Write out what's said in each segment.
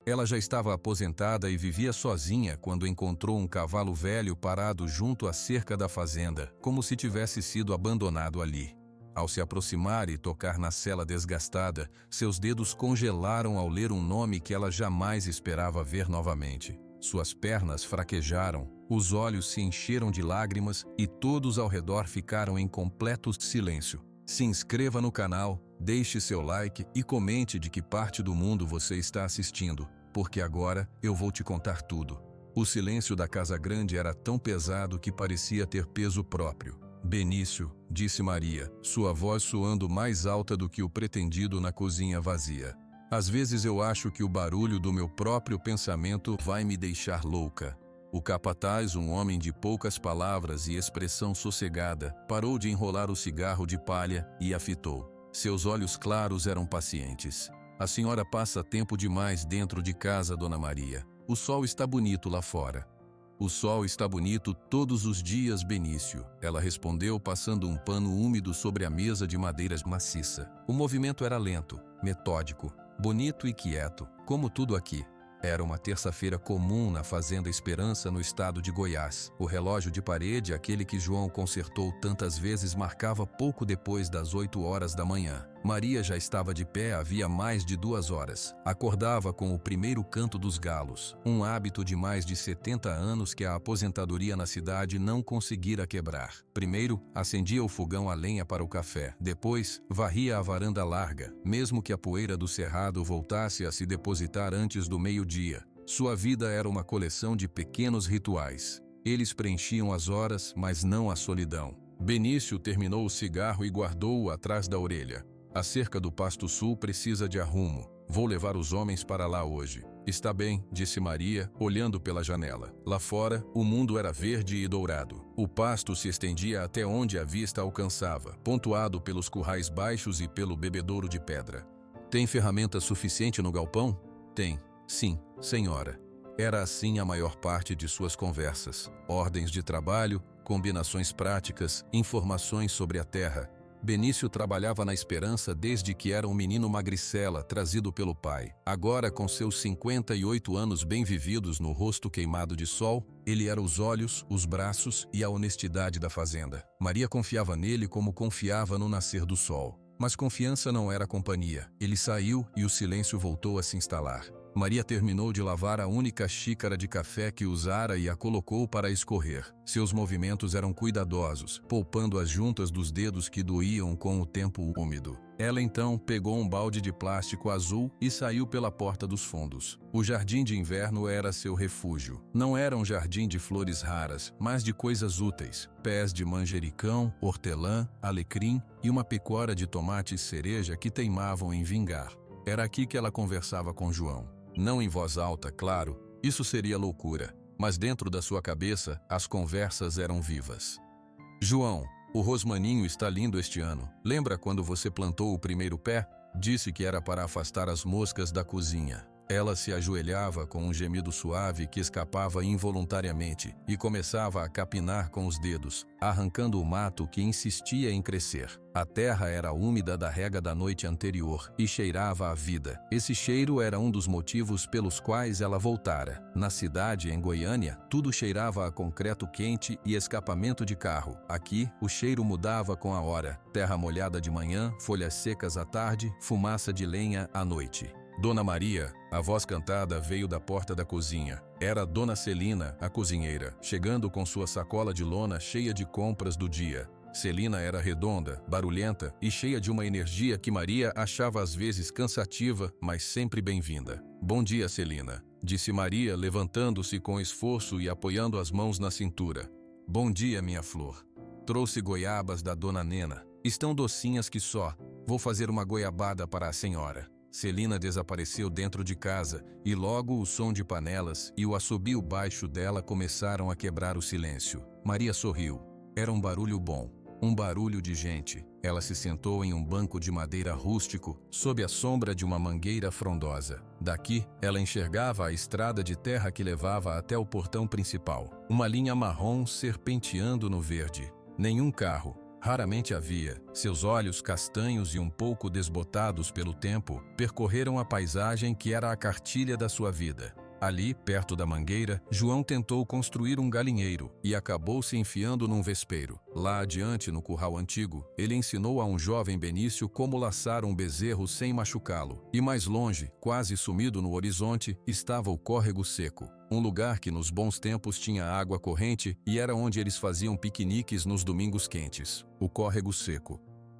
Ela já estava aposentada e vivia sozinha quando encontrou um cavalo velho parado junto à cerca da fazenda, como se tivesse sido abandonado ali. Ao se aproximar e tocar na sela desgastada, seus dedos congelaram ao ler um nome que ela jamais esperava ver novamente. Suas pernas fraquejaram, os olhos se encheram de lágrimas e todos ao redor ficaram em completo silêncio. Se inscreva no canal, deixe seu like e comente de que parte do mundo você está assistindo, porque agora eu vou te contar tudo. O silêncio da casa grande era tão pesado que parecia ter peso próprio. Benício, disse Maria, sua voz soando mais alta do que o pretendido na cozinha vazia. Às vezes eu acho que o barulho do meu próprio pensamento vai me deixar louca. O capataz, um homem de poucas palavras e expressão sossegada, parou de enrolar o cigarro de palha e a fitou. Seus olhos claros eram pacientes. A senhora passa tempo demais dentro de casa, Dona Maria. O sol está bonito lá fora. O sol está bonito todos os dias, Benício, ela respondeu passando um pano úmido sobre a mesa de madeira maciça. O movimento era lento, metódico, bonito e quieto, como tudo aqui. Era uma terça-feira comum na Fazenda Esperança, no estado de Goiás. O relógio de parede, aquele que João consertou tantas vezes, marcava pouco depois das 8 horas da manhã. Maria já estava de pé havia mais de 2 horas. Acordava com o primeiro canto dos galos, um hábito de mais de 70 anos que a aposentadoria na cidade não conseguira quebrar. Primeiro, acendia o fogão a lenha para o café. Depois, varria a varanda larga, mesmo que a poeira do cerrado voltasse a se depositar antes do meio-dia. Sua vida era uma coleção de pequenos rituais. Eles preenchiam as horas, mas não a solidão. Benício terminou o cigarro e guardou-o atrás da orelha. A cerca do Pasto Sul precisa de arrumo. Vou levar os homens para lá hoje. Está bem, disse Maria, olhando pela janela. Lá fora, o mundo era verde e dourado. O pasto se estendia até onde a vista alcançava, pontuado pelos currais baixos e pelo bebedouro de pedra. Tem ferramenta suficiente no galpão? Tem. Sim, senhora. Era assim a maior parte de suas conversas. Ordens de trabalho, combinações práticas, informações sobre a terra. Benício trabalhava na Esperança desde que era um menino magricela trazido pelo pai. Agora, com seus 58 anos bem vividos no rosto queimado de sol, ele era os olhos, os braços e a honestidade da fazenda. Maria confiava nele como confiava no nascer do sol. Mas confiança não era companhia. Ele saiu e o silêncio voltou a se instalar. Maria terminou de lavar a única xícara de café que usara e a colocou para escorrer. Seus movimentos eram cuidadosos, poupando as juntas dos dedos que doíam com o tempo úmido. Ela então pegou um balde de plástico azul e saiu pela porta dos fundos. O jardim de inverno era seu refúgio. Não era um jardim de flores raras, mas de coisas úteis. Pés de manjericão, hortelã, alecrim e uma picora de tomate cereja que teimavam em vingar. Era aqui que ela conversava com João. Não em voz alta, claro, isso seria loucura, mas dentro da sua cabeça as conversas eram vivas. João, o rosmaninho está lindo este ano. Lembra quando você plantou o primeiro pé? Disse que era para afastar as moscas da cozinha. Ela se ajoelhava com um gemido suave que escapava involuntariamente e começava a capinar com os dedos, arrancando o mato que insistia em crescer. A terra era úmida da rega da noite anterior e cheirava a vida. Esse cheiro era um dos motivos pelos quais ela voltara. Na cidade, em Goiânia, tudo cheirava a concreto quente e escapamento de carro. Aqui, o cheiro mudava com a hora. Terra molhada de manhã, folhas secas à tarde, fumaça de lenha à noite. Dona Maria, a voz cantada veio da porta da cozinha. Era Dona Celina, a cozinheira, chegando com sua sacola de lona cheia de compras do dia. Celina era redonda, barulhenta e cheia de uma energia que Maria achava às vezes cansativa, mas sempre bem-vinda. Bom dia, Celina, disse Maria, levantando-se com esforço e apoiando as mãos na cintura. Bom dia, minha flor. Trouxe goiabas da Dona Nena. Estão docinhas que só. Vou fazer uma goiabada para a senhora. Celina desapareceu dentro de casa e logo o som de panelas e o assobio baixo dela começaram a quebrar o silêncio. Maria sorriu. Era um barulho bom, um barulho de gente. Ela se sentou em um banco de madeira rústico, sob a sombra de uma mangueira frondosa. Daqui, ela enxergava a estrada de terra que levava até o portão principal. Uma linha marrom serpenteando no verde. Nenhum carro, Raramente a via. Seus olhos castanhos e um pouco desbotados pelo tempo percorreram a paisagem que era a cartilha da sua vida. Ali, perto da mangueira, João tentou construir um galinheiro e acabou se enfiando num vespeiro. Lá adiante, no curral antigo, ele ensinou a um jovem Benício como laçar um bezerro sem machucá-lo. E mais longe, quase sumido no horizonte, estava o córrego seco. Um lugar que nos bons tempos tinha água corrente e era onde eles faziam piqueniques nos domingos quentes. O córrego seco.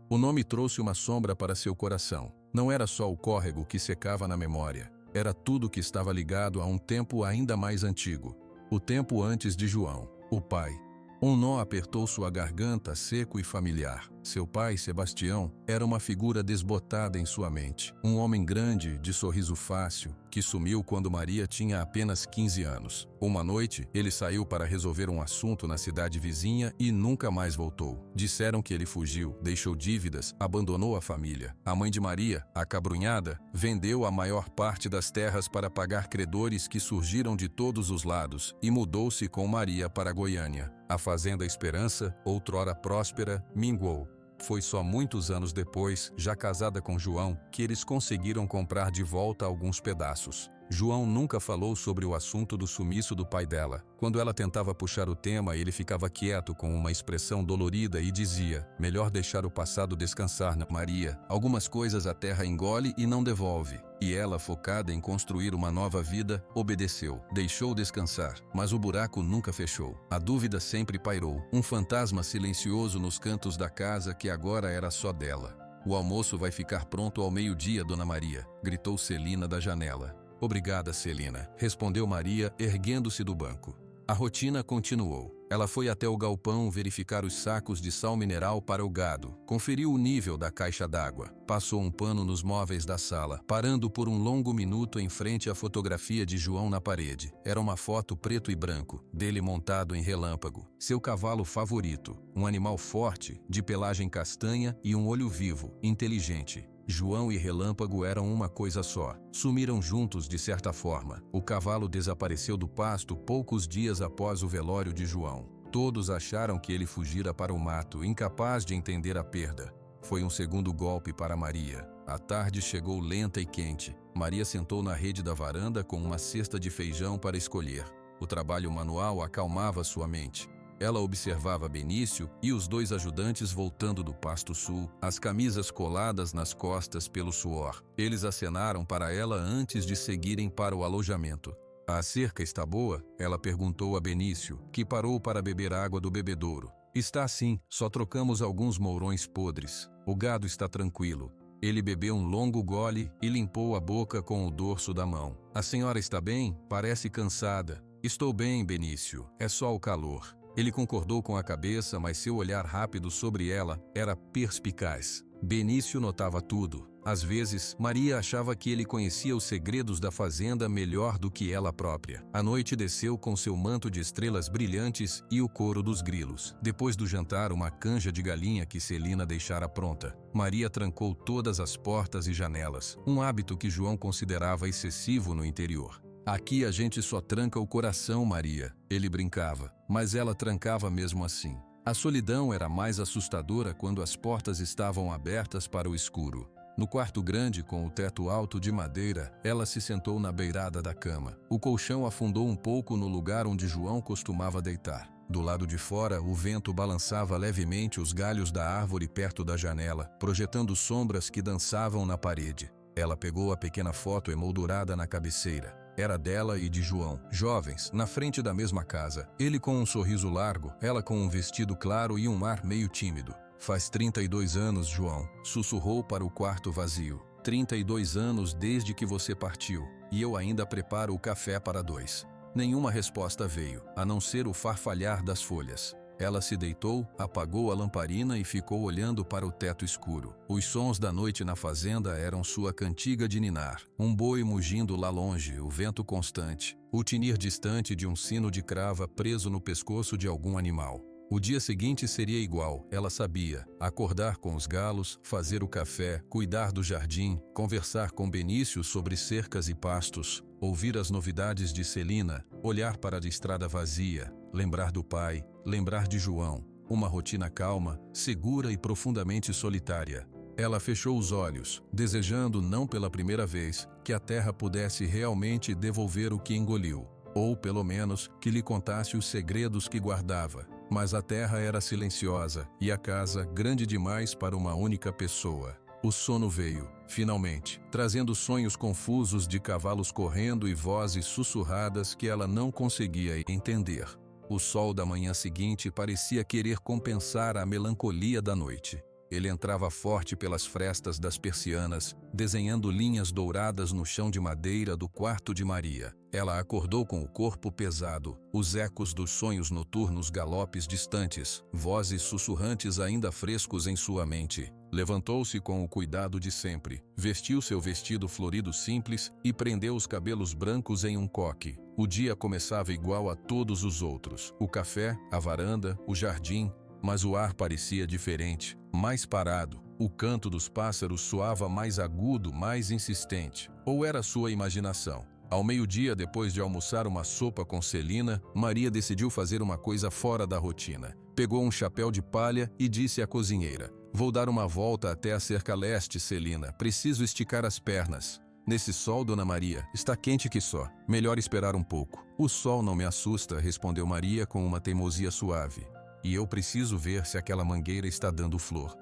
O nome trouxe uma sombra para seu coração. Não era só o córrego que secava na memória. Era tudo que estava ligado a um tempo ainda mais antigo. O tempo antes de João, o pai. Um nó apertou sua garganta, seco e familiar. Seu pai, Sebastião, era uma figura desbotada em sua mente. Um homem grande, de sorriso fácil, que sumiu quando Maria tinha apenas 15 anos. Uma noite, ele saiu para resolver um assunto na cidade vizinha e nunca mais voltou. Disseram que ele fugiu, deixou dívidas, abandonou a família. A mãe de Maria, acabrunhada, vendeu a maior parte das terras para pagar credores que surgiram de todos os lados e mudou-se com Maria para Goiânia. A fazenda Esperança, outrora próspera, minguou. Foi só muitos anos depois, já casada com João, que eles conseguiram comprar de volta alguns pedaços. João nunca falou sobre o assunto do sumiço do pai dela. Quando ela tentava puxar o tema, ele ficava quieto com uma expressão dolorida e dizia: melhor deixar o passado descansar, Maria. Algumas coisas a terra engole e não devolve. E ela, focada em construir uma nova vida, obedeceu. Deixou descansar, mas o buraco nunca fechou. A dúvida sempre pairou. Um fantasma silencioso nos cantos da casa que agora era só dela. O almoço vai ficar pronto ao meio-dia, Dona Maria, gritou Celina da janela. Obrigada, Celina, respondeu Maria, erguendo-se do banco. A rotina continuou. Ela foi até o galpão verificar os sacos de sal mineral para o gado, conferiu o nível da caixa d'água, passou um pano nos móveis da sala, parando por um longo minuto em frente à fotografia de João na parede. Era uma foto preto e branco, dele montado em Relâmpago, seu cavalo favorito, um animal forte, de pelagem castanha e um olho vivo, inteligente. João e Relâmpago eram uma coisa só. Sumiram juntos de certa forma. O cavalo desapareceu do pasto poucos dias após o velório de João. Todos acharam que ele fugira para o mato, incapaz de entender a perda. Foi um segundo golpe para Maria. A tarde chegou lenta e quente. Maria sentou na rede da varanda com uma cesta de feijão para escolher. O trabalho manual acalmava sua mente. Ela observava Benício e os dois ajudantes voltando do pasto sul, as camisas coladas nas costas pelo suor. Eles acenaram para ela antes de seguirem para o alojamento. A cerca está boa? Ela perguntou a Benício, que parou para beber água do bebedouro. Está sim, só trocamos alguns mourões podres. O gado está tranquilo. Ele bebeu um longo gole e limpou a boca com o dorso da mão. A senhora está bem? Parece cansada. Estou bem, Benício. É só o calor. Ele concordou com a cabeça, mas seu olhar rápido sobre ela era perspicaz. Benício notava tudo. Às vezes, Maria achava que ele conhecia os segredos da fazenda melhor do que ela própria. A noite desceu com seu manto de estrelas brilhantes e o coro dos grilos. Depois do jantar, uma canja de galinha que Celina deixara pronta. Maria trancou todas as portas e janelas, um hábito que João considerava excessivo no interior. Aqui a gente só tranca o coração, Maria, ele brincava, mas ela trancava mesmo assim. A solidão era mais assustadora quando as portas estavam abertas para o escuro. No quarto grande, com o teto alto de madeira, ela se sentou na beirada da cama. O colchão afundou um pouco no lugar onde João costumava deitar. Do lado de fora, o vento balançava levemente os galhos da árvore perto da janela, projetando sombras que dançavam na parede. Ela pegou a pequena foto emoldurada na cabeceira. Era dela e de João, jovens, na frente da mesma casa. Ele com um sorriso largo, ela com um vestido claro e um ar meio tímido. Faz 32 anos, João, sussurrou para o quarto vazio. 32 anos desde que você partiu, e eu ainda preparo o café para dois. Nenhuma resposta veio, a não ser o farfalhar das folhas. Ela se deitou, apagou a lamparina e ficou olhando para o teto escuro. Os sons da noite na fazenda eram sua cantiga de ninar. Um boi mugindo lá longe, o vento constante. O tinir distante de um sino de crava preso no pescoço de algum animal. O dia seguinte seria igual, ela sabia. Acordar com os galos, fazer o café, cuidar do jardim, conversar com Benício sobre cercas e pastos, ouvir as novidades de Celina, olhar para a estrada vazia, lembrar do pai, lembrar de João. Uma rotina calma, segura e profundamente solitária. Ela fechou os olhos, desejando, não pela primeira vez, que a terra pudesse realmente devolver o que engoliu, ou, pelo menos, que lhe contasse os segredos que guardava. Mas a terra era silenciosa e a casa grande demais para uma única pessoa. O sono veio, finalmente, trazendo sonhos confusos de cavalos correndo e vozes sussurradas que ela não conseguia entender. O sol da manhã seguinte parecia querer compensar a melancolia da noite. Ele entrava forte pelas frestas das persianas, desenhando linhas douradas no chão de madeira do quarto de Maria. Ela acordou com o corpo pesado, os ecos dos sonhos noturnos, galopes distantes, vozes sussurrantes ainda frescos em sua mente. Levantou-se com o cuidado de sempre, vestiu seu vestido florido simples e prendeu os cabelos brancos em um coque. O dia começava igual a todos os outros. O café, a varanda, o jardim, mas o ar parecia diferente, mais parado. O canto dos pássaros soava mais agudo, mais insistente. Ou era sua imaginação? Ao meio-dia, depois de almoçar uma sopa com Celina, Maria decidiu fazer uma coisa fora da rotina. Pegou um chapéu de palha e disse à cozinheira: "Vou dar uma volta até a cerca leste, Celina. Preciso esticar as pernas." "Nesse sol, Dona Maria, está quente que só. Melhor esperar um pouco." "O sol não me assusta", respondeu Maria com uma teimosia suave. "E eu preciso ver se aquela mangueira está dando flor."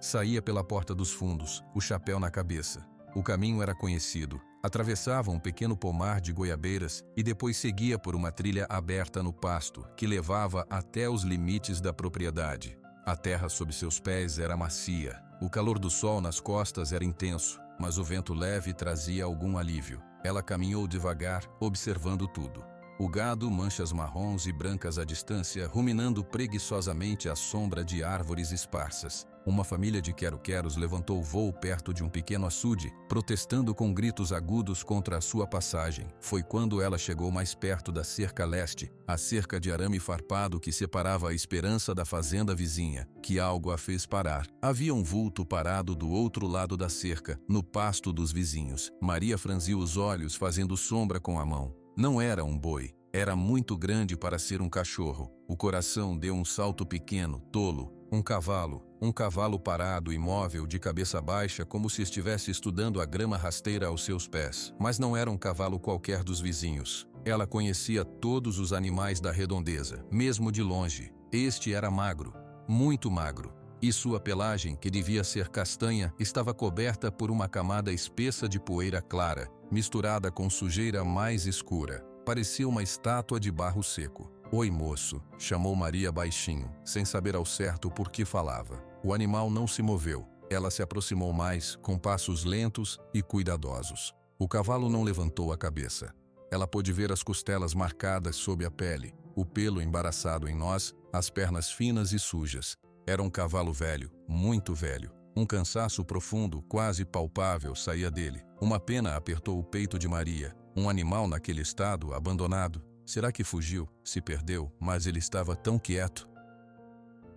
Saía pela porta dos fundos, o chapéu na cabeça. O caminho era conhecido. Atravessava um pequeno pomar de goiabeiras e depois seguia por uma trilha aberta no pasto, que levava até os limites da propriedade. A terra sob seus pés era macia. O calor do sol nas costas era intenso, mas o vento leve trazia algum alívio. Ela caminhou devagar, observando tudo. O gado, manchas marrons e brancas à distância, ruminando preguiçosamente à sombra de árvores esparsas. Uma família de quero-queros levantou voo perto de um pequeno açude, protestando com gritos agudos contra a sua passagem. Foi quando ela chegou mais perto da cerca leste, a cerca de arame farpado que separava a esperança da fazenda vizinha, que algo a fez parar. Havia um vulto parado do outro lado da cerca, no pasto dos vizinhos. Maria franziu os olhos, fazendo sombra com a mão. Não era um boi. Era muito grande para ser um cachorro. O coração deu um salto pequeno, tolo. Um cavalo parado, imóvel, de cabeça baixa, como se estivesse estudando a grama rasteira aos seus pés. Mas não era um cavalo qualquer dos vizinhos. Ela conhecia todos os animais da redondeza, mesmo de longe. Este era magro, muito magro. E sua pelagem, que devia ser castanha, estava coberta por uma camada espessa de poeira clara, misturada com sujeira mais escura. Parecia uma estátua de barro seco. "Oi, moço", chamou Maria baixinho, sem saber ao certo por que falava. O animal não se moveu. Ela se aproximou mais, com passos lentos e cuidadosos. O cavalo não levantou a cabeça. Ela pôde ver as costelas marcadas sob a pele, o pelo embaraçado em nós, as pernas finas e sujas. Era um cavalo velho, muito velho. Um cansaço profundo, quase palpável, saía dele. Uma pena apertou o peito de Maria. Um animal naquele estado, abandonado. Será que fugiu? Se perdeu? Mas ele estava tão quieto.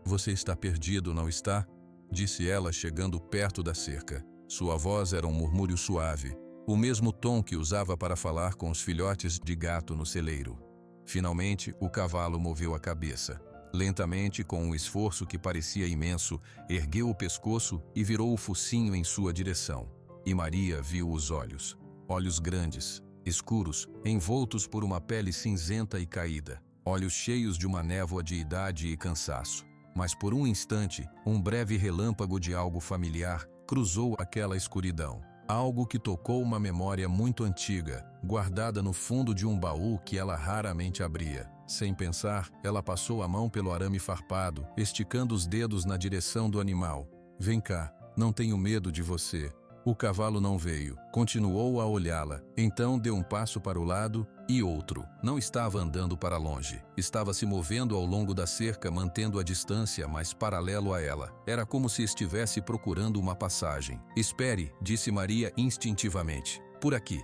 "Você está perdido, não está?" disse ela, chegando perto da cerca. Sua voz era um murmúrio suave, o mesmo tom que usava para falar com os filhotes de gato no celeiro. Finalmente, o cavalo moveu a cabeça. Lentamente, com um esforço que parecia imenso, ergueu o pescoço e virou o focinho em sua direção. E Maria viu os olhos. Olhos grandes, escuros, envoltos por uma pele cinzenta e caída. Olhos cheios de uma névoa de idade e cansaço. Mas por um instante, um breve relâmpago de algo familiar cruzou aquela escuridão. Algo que tocou uma memória muito antiga, guardada no fundo de um baú que ela raramente abria. Sem pensar, ela passou a mão pelo arame farpado, esticando os dedos na direção do animal. "Vem cá, não tenho medo de você." O cavalo não veio. Continuou a olhá-la. Então deu um passo para o lado e outro. Não estava andando para longe. Estava se movendo ao longo da cerca, mantendo a distância, mas paralelo a ela. Era como se estivesse procurando uma passagem. "Espere", disse Maria instintivamente. "Por aqui."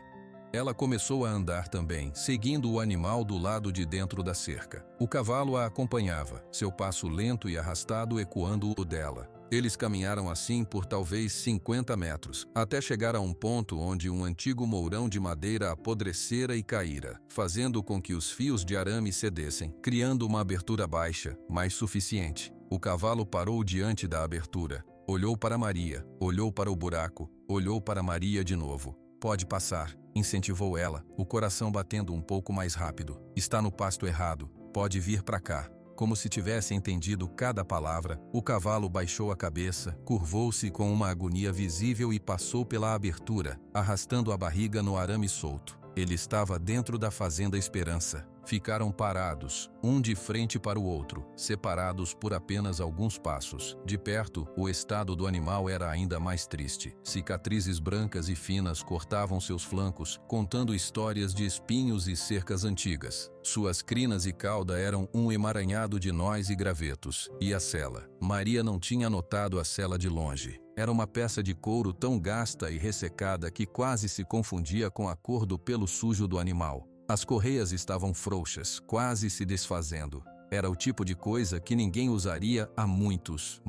Ela começou a andar também, seguindo o animal do lado de dentro da cerca. O cavalo a acompanhava, seu passo lento e arrastado ecoando o dela. Eles caminharam assim por talvez 50 metros, até chegar a um ponto onde um antigo mourão de madeira apodrecera e caíra, fazendo com que os fios de arame cedessem, criando uma abertura baixa, mas suficiente. O cavalo parou diante da abertura, olhou para Maria, olhou para o buraco, olhou para Maria de novo. Pode passar, incentivou ela, o coração batendo um pouco mais rápido. Está no pasto errado, pode vir para cá. Como se tivesse entendido cada palavra, o cavalo baixou a cabeça, curvou-se com uma agonia visível e passou pela abertura, arrastando a barriga no arame solto. Ele estava dentro da fazenda Esperança. Ficaram parados, um de frente para o outro, separados por apenas alguns passos. De perto, o estado do animal era ainda mais triste. Cicatrizes brancas e finas cortavam seus flancos, contando histórias de espinhos e cercas antigas. Suas crinas e cauda eram um emaranhado de nós e gravetos. E a sela? Maria não tinha notado a sela de longe. Era uma peça de couro tão gasta e ressecada que quase se confundia com a cor do pelo sujo do animal. As correias estavam frouxas, quase se desfazendo. Era o tipo de coisa que ninguém usaria há muitos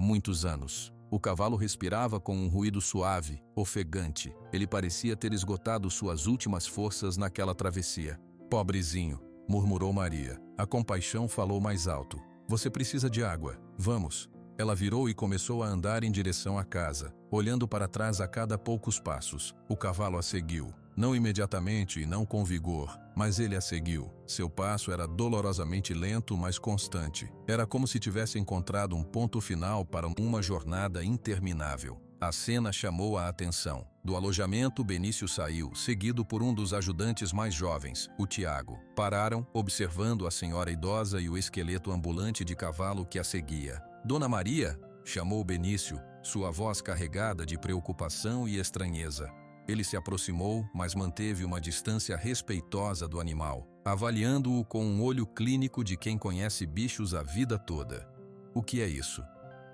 anos. O cavalo respirava com um ruído suave, ofegante. Ele parecia ter esgotado suas últimas forças naquela travessia. Pobrezinho, murmurou Maria. A compaixão falou mais alto. Você precisa de água. Vamos. Ela virou e começou a andar em direção à casa, olhando para trás a cada poucos passos. O cavalo a seguiu. Não imediatamente e não com vigor, mas ele a seguiu. Seu passo era dolorosamente lento, mas constante. Era como se tivesse encontrado um ponto final para uma jornada interminável. A cena chamou a atenção. Do alojamento, Benício saiu, seguido por um dos ajudantes mais jovens, o Tiago. Pararam, observando a senhora idosa e o esqueleto ambulante de cavalo que a seguia. Dona Maria? Chamou Benício, sua voz carregada de preocupação e estranheza. Ele se aproximou, mas manteve uma distância respeitosa do animal, avaliando-o com um olho clínico de quem conhece bichos a vida toda. O que é isso?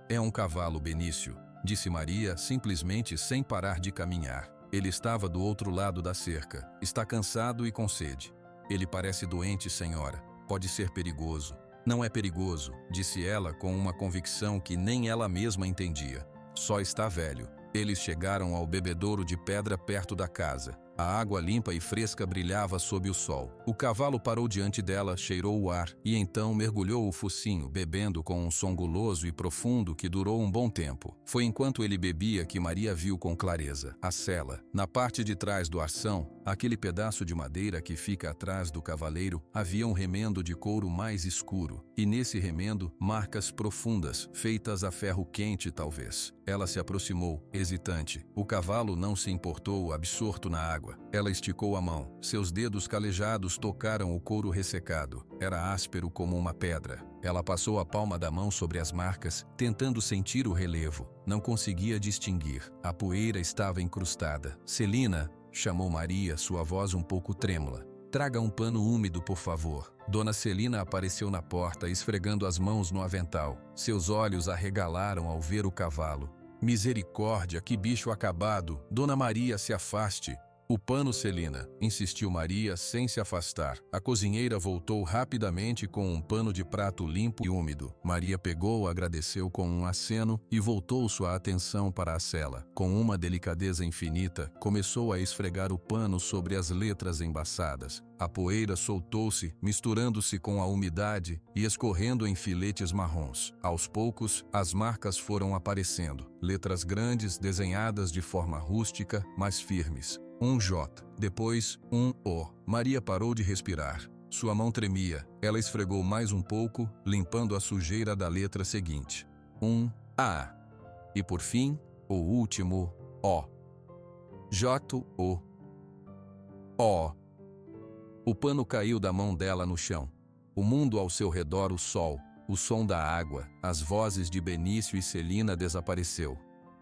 É um cavalo, Benício, disse Maria, simplesmente sem parar de caminhar. Ele estava do outro lado da cerca. Está cansado e com sede. Ele parece doente, senhora. Pode ser perigoso. Não é perigoso, disse ela com uma convicção que nem ela mesma entendia. Só está velho. Eles chegaram ao bebedouro de pedra perto da casa. A água limpa e fresca brilhava sob o sol. O cavalo parou diante dela, cheirou o ar e então mergulhou o focinho, bebendo com um som guloso e profundo que durou um bom tempo. Foi enquanto ele bebia que Maria viu com clareza a sela. Na parte de trás do arção, aquele pedaço de madeira que fica atrás do cavaleiro, havia um remendo de couro mais escuro. E nesse remendo, marcas profundas, feitas a ferro quente talvez. Ela se aproximou, hesitante. O cavalo não se importou, absorto na água. Ela esticou a mão. Seus dedos calejados tocaram o couro ressecado. Era áspero como uma pedra. Ela passou a palma da mão sobre as marcas, tentando sentir o relevo. Não conseguia distinguir. A poeira estava incrustada. Celina, chamou Maria, sua voz um pouco trêmula. Traga um pano úmido, por favor. Dona Celina apareceu na porta, esfregando as mãos no avental. Seus olhos arregalaram ao ver o cavalo. Misericórdia, que bicho acabado! Dona Maria, se afaste! O pano, Celina, insistiu Maria sem se afastar. A cozinheira voltou rapidamente com um pano de prato limpo e úmido. Maria pegou, agradeceu com um aceno e voltou sua atenção para a cela. Com uma delicadeza infinita, começou a esfregar o pano sobre as letras embaçadas. A poeira soltou-se, misturando-se com a umidade e escorrendo em filetes marrons. Aos poucos, as marcas foram aparecendo. Letras grandes, desenhadas de forma rústica, mas firmes. Um J, depois um O. Maria parou de respirar. Sua mão tremia. Ela esfregou mais um pouco, limpando a sujeira da letra seguinte. Um A. E por fim, o último O. J-O. O. O pano caiu da mão dela no chão. O mundo ao seu redor, o sol, o som da água, as vozes de Benício e Celina desapareceu.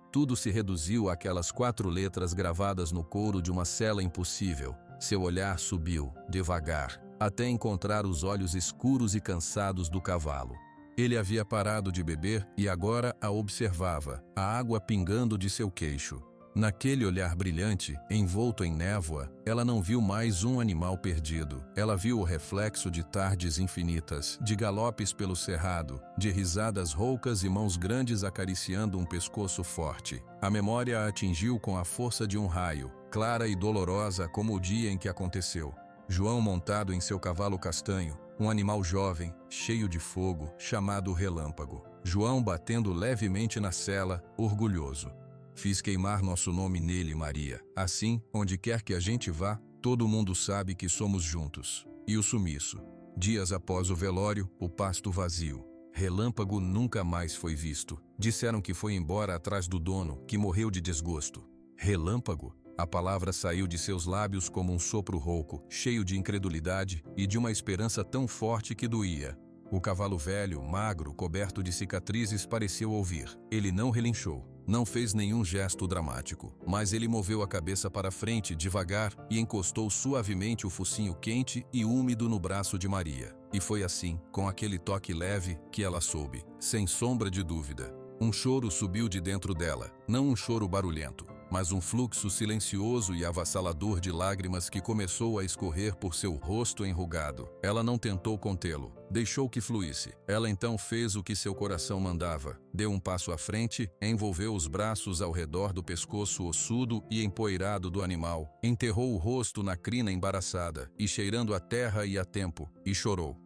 Tudo se reduziu àquelas 4 letras gravadas no couro de uma cela impossível. Seu olhar subiu, devagar, até encontrar os olhos escuros e cansados do cavalo. Ele havia parado de beber e agora a observava, a água pingando de seu queixo. Naquele olhar brilhante, envolto em névoa, ela não viu mais um animal perdido. Ela viu o reflexo de tardes infinitas, de galopes pelo cerrado, de risadas roucas e mãos grandes acariciando um pescoço forte. A memória a atingiu com a força de um raio, clara e dolorosa como o dia em que aconteceu. João montado em seu cavalo castanho, um animal jovem, cheio de fogo, chamado Relâmpago. João batendo levemente na sela, orgulhoso. Fiz queimar nosso nome nele, Maria. Assim, onde quer que a gente vá, todo mundo sabe que somos juntos. E o sumiço. Dias após o velório, o pasto vazio. Relâmpago nunca mais foi visto. Disseram que foi embora atrás do dono, que morreu de desgosto. Relâmpago? A palavra saiu de seus lábios como um sopro rouco, cheio de incredulidade e de uma esperança tão forte que doía. O cavalo velho, magro, coberto de cicatrizes, pareceu ouvir. Ele não relinchou. Não fez nenhum gesto dramático, mas ele moveu a cabeça para frente devagar e encostou suavemente o focinho quente e úmido no braço de Maria. E foi assim, com aquele toque leve, que ela soube, sem sombra de dúvida. Um choro subiu de dentro dela, não um choro barulhento, mas um fluxo silencioso e avassalador de lágrimas que começou a escorrer por seu rosto enrugado. Ela não tentou contê-lo, deixou que fluísse. Ela então fez o que seu coração mandava. Deu um passo à frente, envolveu os braços ao redor do pescoço ossudo e empoeirado do animal, enterrou o rosto na crina embaraçada e cheirando a terra e a tempo, e chorou.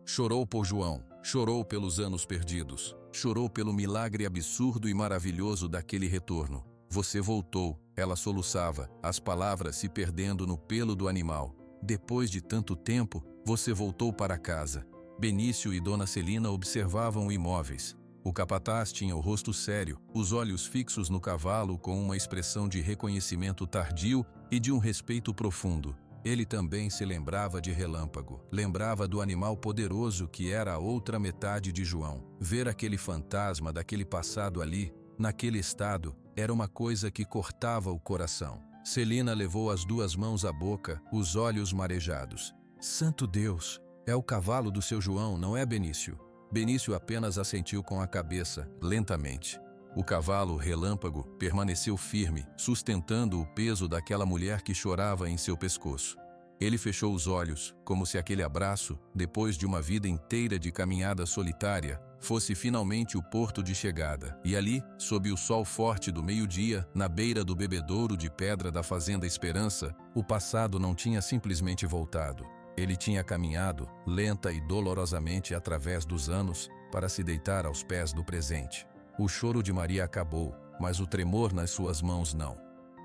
Chorou por João, chorou pelos anos perdidos, chorou pelo milagre absurdo e maravilhoso daquele retorno. Você voltou, ela soluçava, as palavras se perdendo no pelo do animal. Depois de tanto tempo, você voltou para casa. Benício e Dona Celina observavam imóveis. O capataz tinha o rosto sério, os olhos fixos no cavalo com uma expressão de reconhecimento tardio e de um respeito profundo. Ele também se lembrava de Relâmpago, lembrava do animal poderoso que era a outra metade de João. Ver aquele fantasma daquele passado ali, naquele estado, era uma coisa que cortava o coração. Celina levou as duas mãos à boca, os olhos marejados. Santo Deus! É o cavalo do seu João, não é, Benício? Benício apenas assentiu com a cabeça, lentamente. O cavalo, Relâmpago, permaneceu firme, sustentando o peso daquela mulher que chorava em seu pescoço. Ele fechou os olhos, como se aquele abraço, depois de uma vida inteira de caminhada solitária, fosse finalmente o porto de chegada. E ali, sob o sol forte do meio-dia, na beira do bebedouro de pedra da Fazenda Esperança, o passado não tinha simplesmente voltado. Ele tinha caminhado, lenta e dolorosamente através dos anos, para se deitar aos pés do presente. O choro de Maria acabou, mas o tremor nas suas mãos não.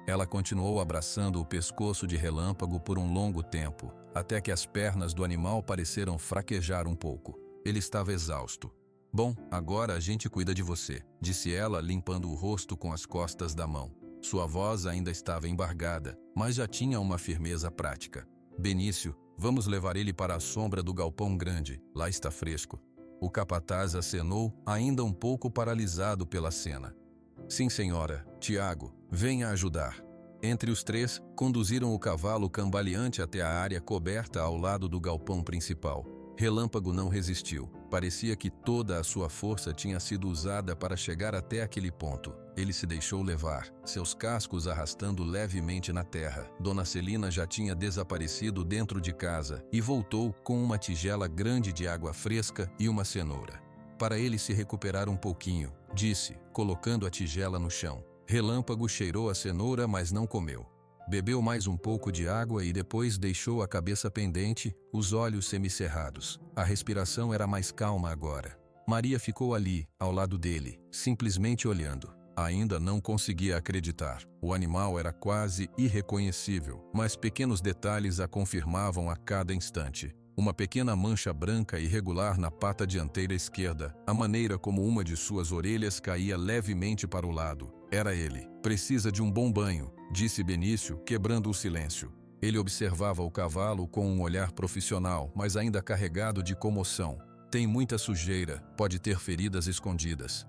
Ela continuou abraçando o pescoço de Relâmpago por um longo tempo, até que as pernas do animal pareceram fraquejar um pouco. Ele estava exausto. Bom, agora a gente cuida de você, disse ela, limpando o rosto com as costas da mão. Sua voz ainda estava embargada, mas já tinha uma firmeza prática. Benício, vamos levar ele para a sombra do galpão grande, lá está fresco. O capataz acenou, ainda um pouco paralisado pela cena. Sim, senhora. Tiago, venha ajudar. Entre os três, conduziram o cavalo cambaleante até a área coberta ao lado do galpão principal. Relâmpago não resistiu. Parecia que toda a sua força tinha sido usada para chegar até aquele ponto. Ele se deixou levar, seus cascos arrastando levemente na terra. Dona Celina já tinha desaparecido dentro de casa e voltou com uma tigela grande de água fresca e uma cenoura. Para ele se recuperar um pouquinho, disse, colocando a tigela no chão. Relâmpago cheirou a cenoura, mas não comeu. Bebeu mais um pouco de água e depois deixou a cabeça pendente, os olhos semicerrados. A respiração era mais calma agora. Maria ficou ali, ao lado dele, simplesmente olhando. Ainda não conseguia acreditar. O animal era quase irreconhecível, mas pequenos detalhes a confirmavam a cada instante. Uma pequena mancha branca irregular na pata dianteira esquerda, a maneira como uma de suas orelhas caía levemente para o lado. Era ele. Precisa de um bom banho, disse Benício, quebrando o silêncio. Ele observava o cavalo com um olhar profissional, mas ainda carregado de comoção. Tem muita sujeira, pode ter feridas escondidas.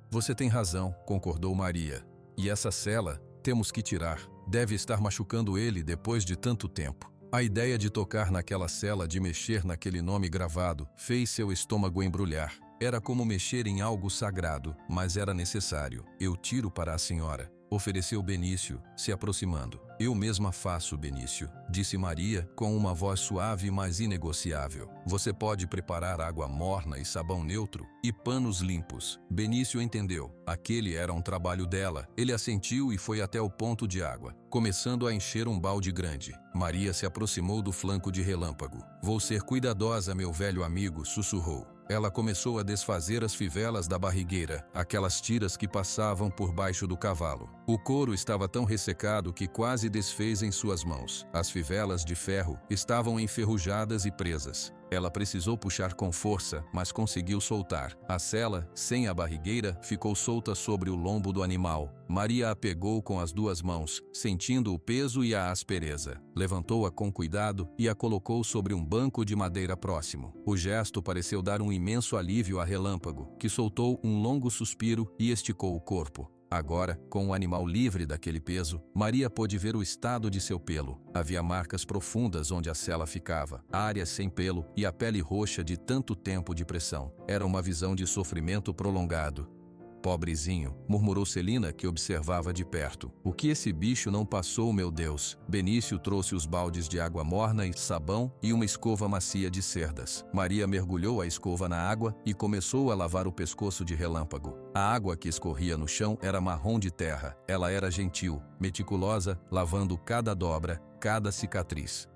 Você tem razão, concordou Maria. E essa sela, temos que tirar. Deve estar machucando ele depois de tanto tempo. A ideia de tocar naquela cela, de mexer naquele nome gravado, fez seu estômago embrulhar. Era como mexer em algo sagrado, mas era necessário. Eu tiro para a senhora. ofereceu Benício, se aproximando. Eu mesma faço, Benício, disse Maria, com uma voz suave mas inegociável. Você pode preparar água morna e sabão neutro e panos limpos. Benício entendeu. Aquele era um trabalho dela. Ele assentiu e foi até o ponto de água, começando a encher um balde grande. Maria se aproximou do flanco de Relâmpago. Vou ser cuidadosa, meu velho amigo, sussurrou. Ela começou a desfazer as fivelas da barrigueira, aquelas tiras que passavam por baixo do cavalo. O couro estava tão ressecado que quase desfez em suas mãos. As fivelas de ferro estavam enferrujadas e presas. Ela precisou puxar com força, mas conseguiu soltar. A sela, sem a barrigueira, ficou solta sobre o lombo do animal. Maria a pegou com as duas mãos, sentindo o peso e a aspereza. Levantou-a com cuidado e a colocou sobre um banco de madeira próximo. O gesto pareceu dar um imenso alívio a Relâmpago, que soltou um longo suspiro e esticou o corpo. Agora, com o animal livre daquele peso, Maria pôde ver o estado de seu pelo. Havia marcas profundas onde a sela ficava, áreas sem pelo e a pele roxa de tanto tempo de pressão. Era uma visão de sofrimento prolongado. Pobrezinho, murmurou Celina, que observava de perto. O que esse bicho não passou, meu Deus? Benício trouxe os baldes de água morna e sabão e uma escova macia de cerdas. Maria mergulhou a escova na água e começou a lavar o pescoço de Relâmpago. A água que escorria no chão era marrom de terra. Ela era gentil, meticulosa, lavando cada dobra, cada cicatriz.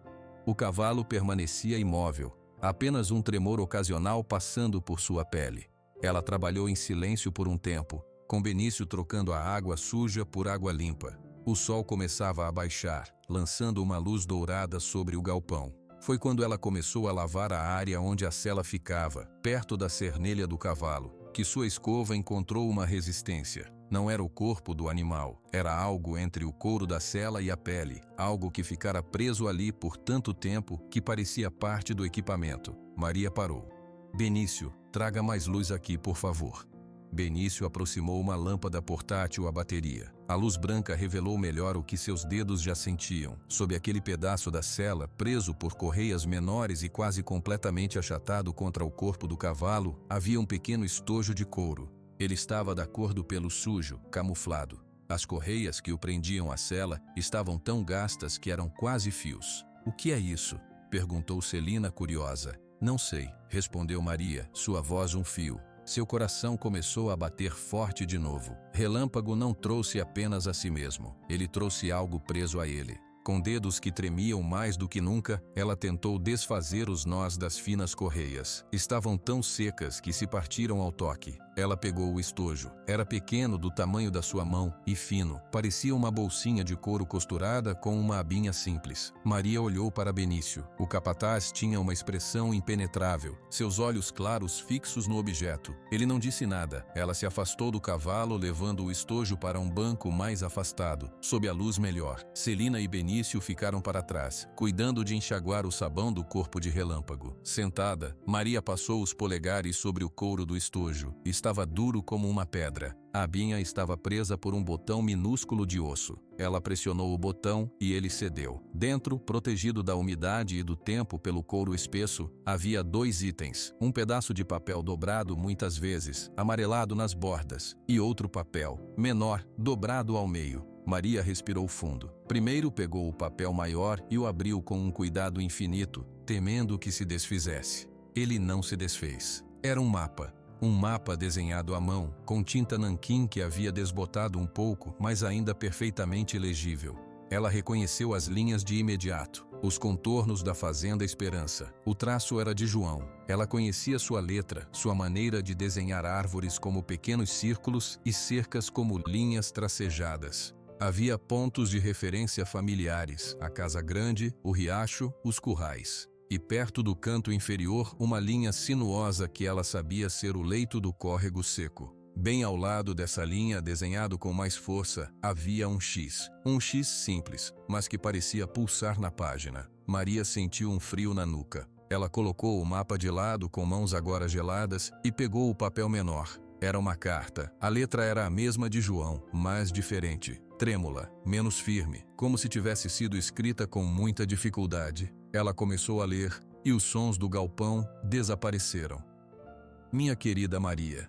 O cavalo permanecia imóvel, apenas um tremor ocasional passando por sua pele. Ela trabalhou em silêncio por um tempo, com Benício trocando a água suja por água limpa. O sol começava a baixar, lançando uma luz dourada sobre o galpão. Foi quando ela começou a lavar a área onde a sela ficava, perto da cernelha do cavalo, que sua escova encontrou uma resistência. Não era o corpo do animal, era algo entre o couro da sela e a pele, algo que ficara preso ali por tanto tempo que parecia parte do equipamento. Maria parou. Benício, traga mais luz aqui, por favor. Benício aproximou uma lâmpada portátil à bateria. A luz branca revelou melhor o que seus dedos já sentiam. Sob aquele pedaço da sela, preso por correias menores e quase completamente achatado contra o corpo do cavalo, havia um pequeno estojo de couro. Ele estava da cor do pelo sujo, camuflado. As correias que o prendiam à sela estavam tão gastas que eram quase fios. O que é isso? Perguntou Celina, curiosa. Não sei, respondeu Maria, sua voz um fio. Seu coração começou a bater forte de novo. Relâmpago não trouxe apenas a si mesmo, ele trouxe algo preso a ele. Com dedos que tremiam mais do que nunca, ela tentou desfazer os nós das finas correias. Estavam tão secas que se partiram ao toque. Ela pegou o estojo. Era pequeno, do tamanho da sua mão, e fino. Parecia uma bolsinha de couro costurada com uma abinha simples. Maria olhou para Benício. O capataz tinha uma expressão impenetrável, seus olhos claros fixos no objeto. Ele não disse nada. Ela se afastou do cavalo, levando o estojo para um banco mais afastado, sob a luz melhor. Celina e Benício ficaram para trás, cuidando de enxaguar o sabão do corpo de Relâmpago. Sentada, Maria passou os polegares sobre o couro do estojo. Estava duro como uma pedra. A abinha estava presa por um botão minúsculo de osso. Ela pressionou o botão e ele cedeu. Dentro, protegido da umidade e do tempo pelo couro espesso, havia 2 itens. Um pedaço de papel dobrado muitas vezes, amarelado nas bordas, e outro papel, menor, dobrado ao meio. Maria respirou fundo. Primeiro pegou o papel maior e o abriu com um cuidado infinito, temendo que se desfizesse. Ele não se desfez. Era um mapa. Um mapa desenhado à mão, com tinta nanquim que havia desbotado um pouco, mas ainda perfeitamente legível. Ela reconheceu as linhas de imediato, os contornos da Fazenda Esperança. O traço era de João. Ela conhecia sua letra, sua maneira de desenhar árvores como pequenos círculos e cercas como linhas tracejadas. Havia pontos de referência familiares, a casa grande, o riacho, os currais. E perto do canto inferior, uma linha sinuosa que ela sabia ser o leito do córrego seco. Bem ao lado dessa linha, desenhado com mais força, havia um X. Um X simples, mas que parecia pulsar na página. Maria sentiu um frio na nuca. Ela colocou o mapa de lado com mãos agora geladas e pegou o papel menor. Era uma carta. A letra era a mesma de João, mas diferente. Trêmula, menos firme, como se tivesse sido escrita com muita dificuldade. Ela começou a ler, e os sons do galpão desapareceram. Minha querida Maria,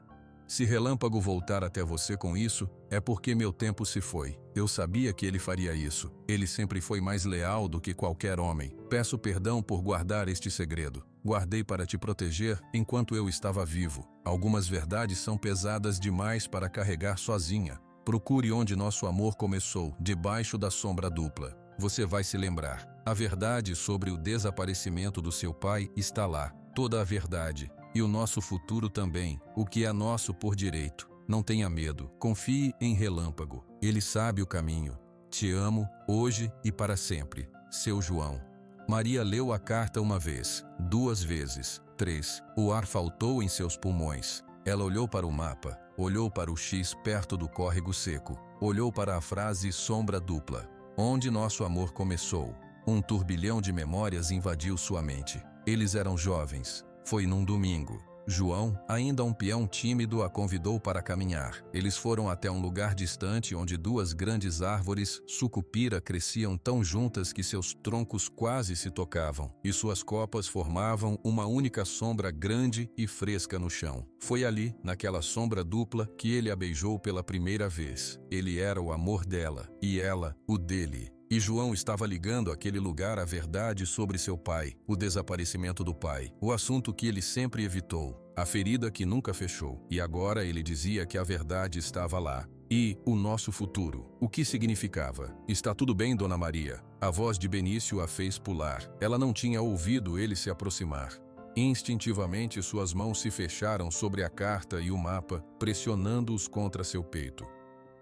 Se Relâmpago voltar até você com isso, é porque meu tempo se foi. Eu sabia que ele faria isso. Ele sempre foi mais leal do que qualquer homem. Peço perdão por guardar este segredo. Guardei para te proteger enquanto eu estava vivo. Algumas verdades são pesadas demais para carregar sozinha. Procure onde nosso amor começou, debaixo da sombra dupla. Você vai se lembrar. A verdade sobre o desaparecimento do seu pai está lá. Toda a verdade. E o nosso futuro também, o que é nosso por direito. Não tenha medo, confie em Relâmpago. Ele sabe o caminho. Te amo, hoje e para sempre. Seu João. Maria leu a carta uma vez, 2 vezes, 3. O ar faltou em seus pulmões. Ela olhou para o mapa, olhou para o X perto do córrego seco, olhou para a frase sombra dupla. Onde nosso amor começou. Um turbilhão de memórias invadiu sua mente. Eles eram jovens. Foi num domingo. João, ainda um peão tímido, a convidou para caminhar. Eles foram até um lugar distante onde 2 grandes árvores sucupira cresciam tão juntas que seus troncos quase se tocavam, e suas copas formavam uma única sombra grande e fresca no chão. Foi ali, naquela sombra dupla, que ele a beijou pela primeira vez. Ele era o amor dela, e ela, o dele. E João estava ligando àquele lugar a verdade sobre seu pai, o desaparecimento do pai, o assunto que ele sempre evitou, a ferida que nunca fechou. E agora ele dizia que a verdade estava lá. E o nosso futuro. O que significava? Está tudo bem, Dona Maria. A voz de Benício a fez pular. Ela não tinha ouvido ele se aproximar. Instintivamente suas mãos se fecharam sobre a carta e o mapa, pressionando-os contra seu peito.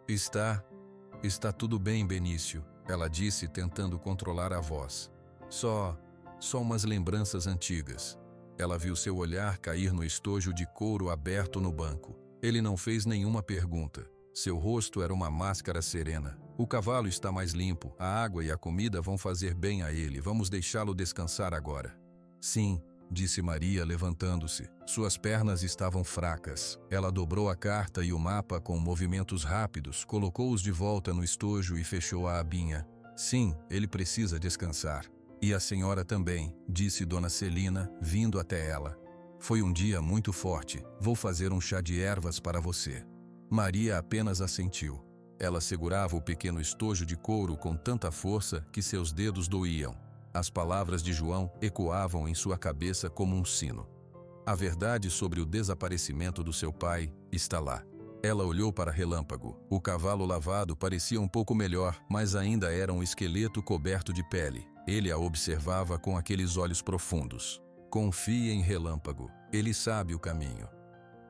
Está tudo bem, Benício. Ela disse, tentando controlar a voz. Só umas lembranças antigas. Ela viu seu olhar cair no estojo de couro aberto no banco. Ele não fez nenhuma pergunta. Seu rosto era uma máscara serena. O cavalo está mais limpo. A água e a comida vão fazer bem a ele. Vamos deixá-lo descansar agora. Sim, disse Maria, levantando-se. Suas pernas estavam fracas. Ela dobrou a carta e o mapa com movimentos rápidos, colocou-os de volta no estojo e fechou a abinha. Sim, ele precisa descansar. E a senhora também, disse Dona Celina, vindo até ela. Foi um dia muito forte. Vou fazer um chá de ervas para você. Maria apenas assentiu. Ela segurava o pequeno estojo de couro com tanta força que seus dedos doíam. As palavras de João ecoavam em sua cabeça como um sino. A verdade sobre o desaparecimento do seu pai está lá. Ela olhou para Relâmpago. O cavalo lavado parecia um pouco melhor, mas ainda era um esqueleto coberto de pele. Ele a observava com aqueles olhos profundos. Confie em Relâmpago. Ele sabe o caminho.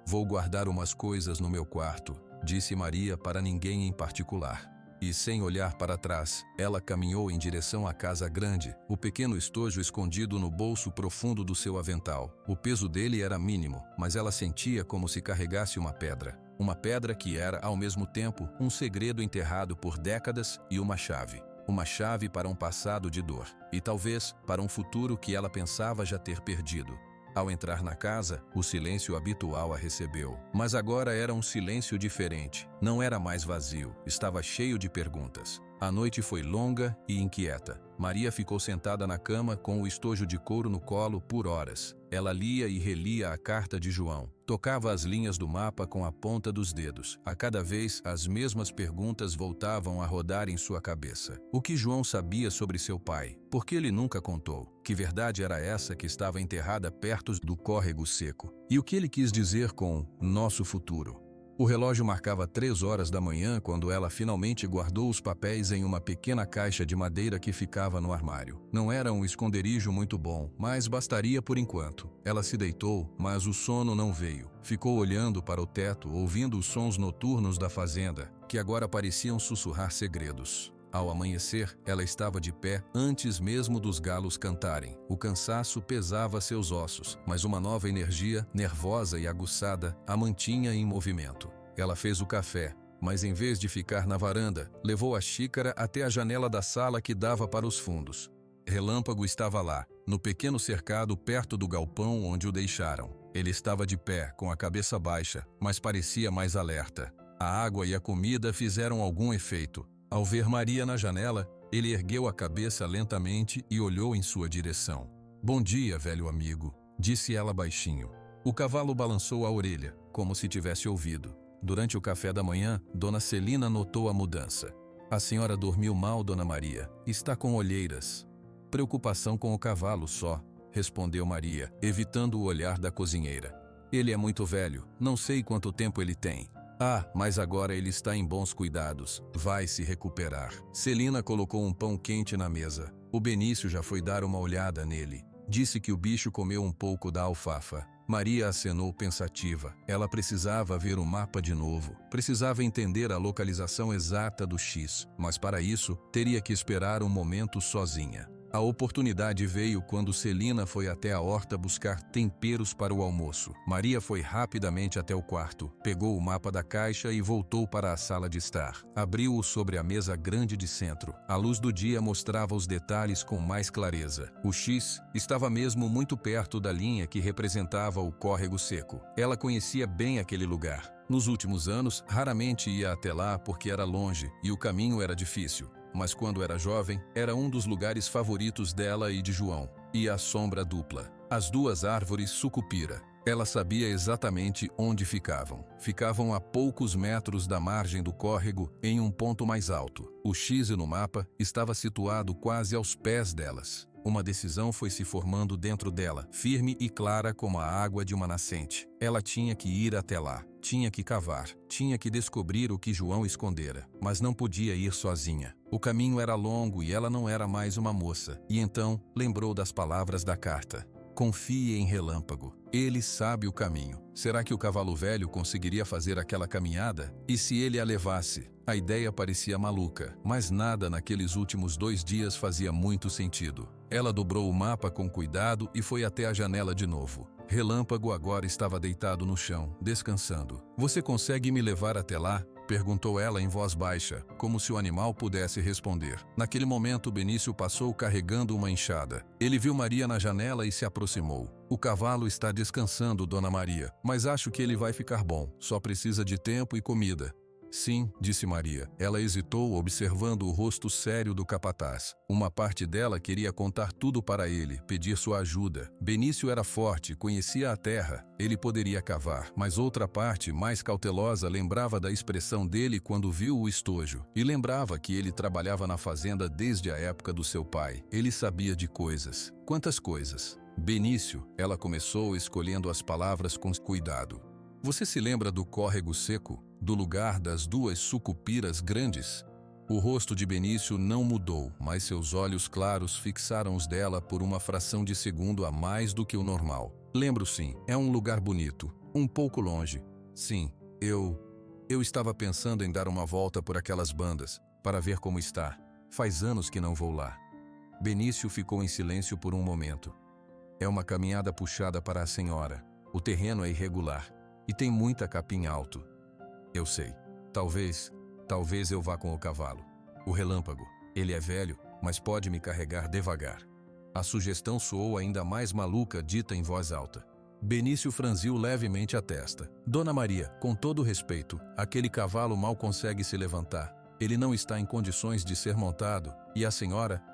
Vou guardar umas coisas no meu quarto, disse Maria para ninguém em particular. E sem olhar para trás, ela caminhou em direção à casa grande, o pequeno estojo escondido no bolso profundo do seu avental. O peso dele era mínimo, mas ela sentia como se carregasse uma pedra. Uma pedra que era, ao mesmo tempo, um segredo enterrado por décadas e uma chave. Uma chave para um passado de dor, e talvez para um futuro que ela pensava já ter perdido. Ao entrar na casa, o silêncio habitual a recebeu. Mas agora era um silêncio diferente. Não era mais vazio, estava cheio de perguntas. A noite foi longa e inquieta. Maria ficou sentada na cama com o estojo de couro no colo por horas. Ela lia e relia a carta de João. Tocava as linhas do mapa com a ponta dos dedos. A cada vez, as mesmas perguntas voltavam a rodar em sua cabeça. O que João sabia sobre seu pai? Por que ele nunca contou? Que verdade era essa que estava enterrada perto do córrego seco? E o que ele quis dizer com nosso futuro? O relógio marcava 3 horas da manhã quando ela finalmente guardou os papéis em uma pequena caixa de madeira que ficava no armário. Não era um esconderijo muito bom, mas bastaria por enquanto. Ela se deitou, mas o sono não veio. Ficou olhando para o teto, ouvindo os sons noturnos da fazenda, que agora pareciam sussurrar segredos. Ao amanhecer, ela estava de pé antes mesmo dos galos cantarem. O cansaço pesava seus ossos, mas uma nova energia, nervosa e aguçada, a mantinha em movimento. Ela fez o café, mas em vez de ficar na varanda, levou a xícara até a janela da sala que dava para os fundos. Relâmpago estava lá, no pequeno cercado perto do galpão onde o deixaram. Ele estava de pé, com a cabeça baixa, mas parecia mais alerta. A água e a comida fizeram algum efeito. Ao ver Maria na janela, ele ergueu a cabeça lentamente e olhou em sua direção. "Bom dia, velho amigo", disse ela baixinho. O cavalo balançou a orelha, como se tivesse ouvido. Durante o café da manhã, Dona Celina notou a mudança. A senhora dormiu mal, Dona Maria. Está com olheiras. Preocupação com o cavalo só, respondeu Maria, evitando o olhar da cozinheira. Ele é muito velho, não sei quanto tempo ele tem. Ah, mas agora ele está em bons cuidados, vai se recuperar. Celina colocou um pão quente na mesa. O Benício já foi dar uma olhada nele. Disse que o bicho comeu um pouco da alfafa. Maria acenou pensativa. Ela precisava ver o mapa de novo. Precisava entender a localização exata do X, mas para isso, teria que esperar um momento sozinha. A oportunidade veio quando Celina foi até a horta buscar temperos para o almoço. Maria foi rapidamente até o quarto, pegou o mapa da caixa e voltou para a sala de estar. Abriu-o sobre a mesa grande de centro. A luz do dia mostrava os detalhes com mais clareza. O X estava mesmo muito perto da linha que representava o córrego seco. Ela conhecia bem aquele lugar. Nos últimos anos, raramente ia até lá porque era longe e o caminho era difícil. Mas quando era jovem, era um dos lugares favoritos dela e de João. E a sombra dupla. As duas árvores sucupira. Ela sabia exatamente onde ficavam. Ficavam a poucos metros da margem do córrego, em um ponto mais alto. O X no mapa estava situado quase aos pés delas. Uma decisão foi se formando dentro dela, firme e clara como a água de uma nascente. Ela tinha que ir até lá, tinha que cavar, tinha que descobrir o que João escondera, mas não podia ir sozinha. O caminho era longo e ela não era mais uma moça. E então lembrou das palavras da carta. Confie em Relâmpago. Ele sabe o caminho. Será que o cavalo velho conseguiria fazer aquela caminhada? E se ele a levasse? A ideia parecia maluca, mas nada naqueles últimos 2 dias fazia muito sentido. Ela dobrou o mapa com cuidado e foi até a janela de novo. Relâmpago agora estava deitado no chão, descansando. Você consegue me levar até lá? Perguntou ela em voz baixa, como se o animal pudesse responder. Naquele momento, Benício passou carregando uma enxada. Ele viu Maria na janela e se aproximou. O cavalo está descansando, Dona Maria, mas acho que ele vai ficar bom. Só precisa de tempo e comida. Sim, disse Maria. Ela hesitou, observando o rosto sério do capataz. Uma parte dela queria contar tudo para ele, pedir sua ajuda. Benício era forte, conhecia a terra. Ele poderia cavar, mas outra parte, mais cautelosa, lembrava da expressão dele quando viu o estojo. E lembrava que ele trabalhava na fazenda desde a época do seu pai. Ele sabia de coisas. Quantas coisas? Benício, ela começou escolhendo as palavras com cuidado. Você se lembra do córrego seco? Do lugar das 2 sucupiras grandes? O rosto de Benício não mudou, mas seus olhos claros fixaram os dela por uma fração de segundo a mais do que o normal. Lembro sim, é um lugar bonito, um pouco longe. Sim, eu estava pensando em dar uma volta por aquelas bandas, para ver como está. Faz anos que não vou lá. Benício ficou em silêncio por um momento. É uma caminhada puxada para a senhora. O terreno é irregular e tem muita capim alto. Eu sei. Talvez eu vá com o cavalo. O Relâmpago. Ele é velho, mas pode me carregar devagar. A sugestão soou ainda mais maluca, dita em voz alta. Benício franziu levemente a testa. Dona Maria, com todo respeito, aquele cavalo mal consegue se levantar. Ele não está em condições de ser montado. E a senhora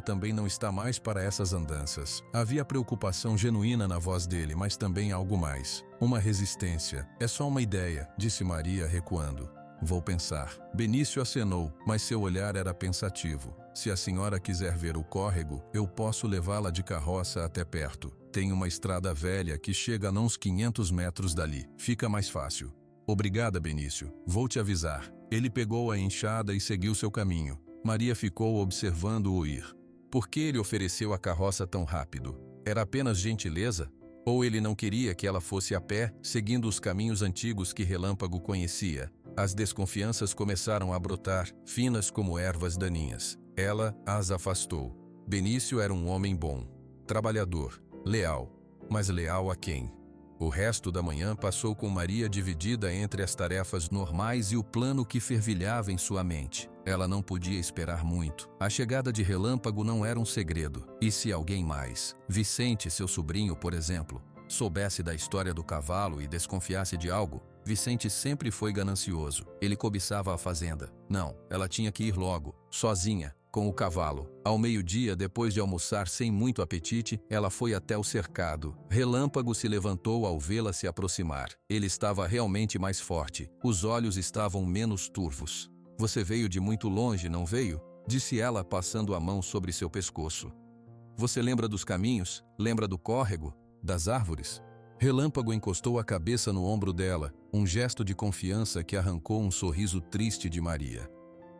também não está mais para essas andanças. Havia preocupação genuína na voz dele, mas também algo mais. Uma resistência. É só uma ideia, disse Maria, recuando. Vou pensar. Benício acenou, mas seu olhar era pensativo. Se a senhora quiser ver o córrego, eu posso levá-la de carroça até perto. Tem uma estrada velha que chega a uns 500 metros dali. Fica mais fácil. Obrigada, Benício. Vou te avisar. Ele pegou a enxada e seguiu seu caminho. Maria ficou observando-o ir. Por que ele ofereceu a carroça tão rápido? Era apenas gentileza? Ou ele não queria que ela fosse a pé, seguindo os caminhos antigos que Relâmpago conhecia? As desconfianças começaram a brotar, finas como ervas daninhas. Ela as afastou. Benício era um homem bom, trabalhador, leal. Mas leal a quem? O resto da manhã passou com Maria dividida entre as tarefas normais e o plano que fervilhava em sua mente. Ela não podia esperar muito. A chegada de Relâmpago não era um segredo. E se alguém mais, Vicente, seu sobrinho, por exemplo, soubesse da história do cavalo e desconfiasse de algo? Vicente sempre foi ganancioso. Ele cobiçava a fazenda. Não, ela tinha que ir logo, sozinha, com o cavalo. Ao meio-dia, depois de almoçar sem muito apetite, ela foi até o cercado. Relâmpago se levantou ao vê-la se aproximar. Ele estava realmente mais forte. Os olhos estavam menos turvos. Você veio de muito longe, não veio? Disse ela, passando a mão sobre seu pescoço. Você lembra dos caminhos? Lembra do córrego? Das árvores? Relâmpago encostou a cabeça no ombro dela, um gesto de confiança que arrancou um sorriso triste de Maria.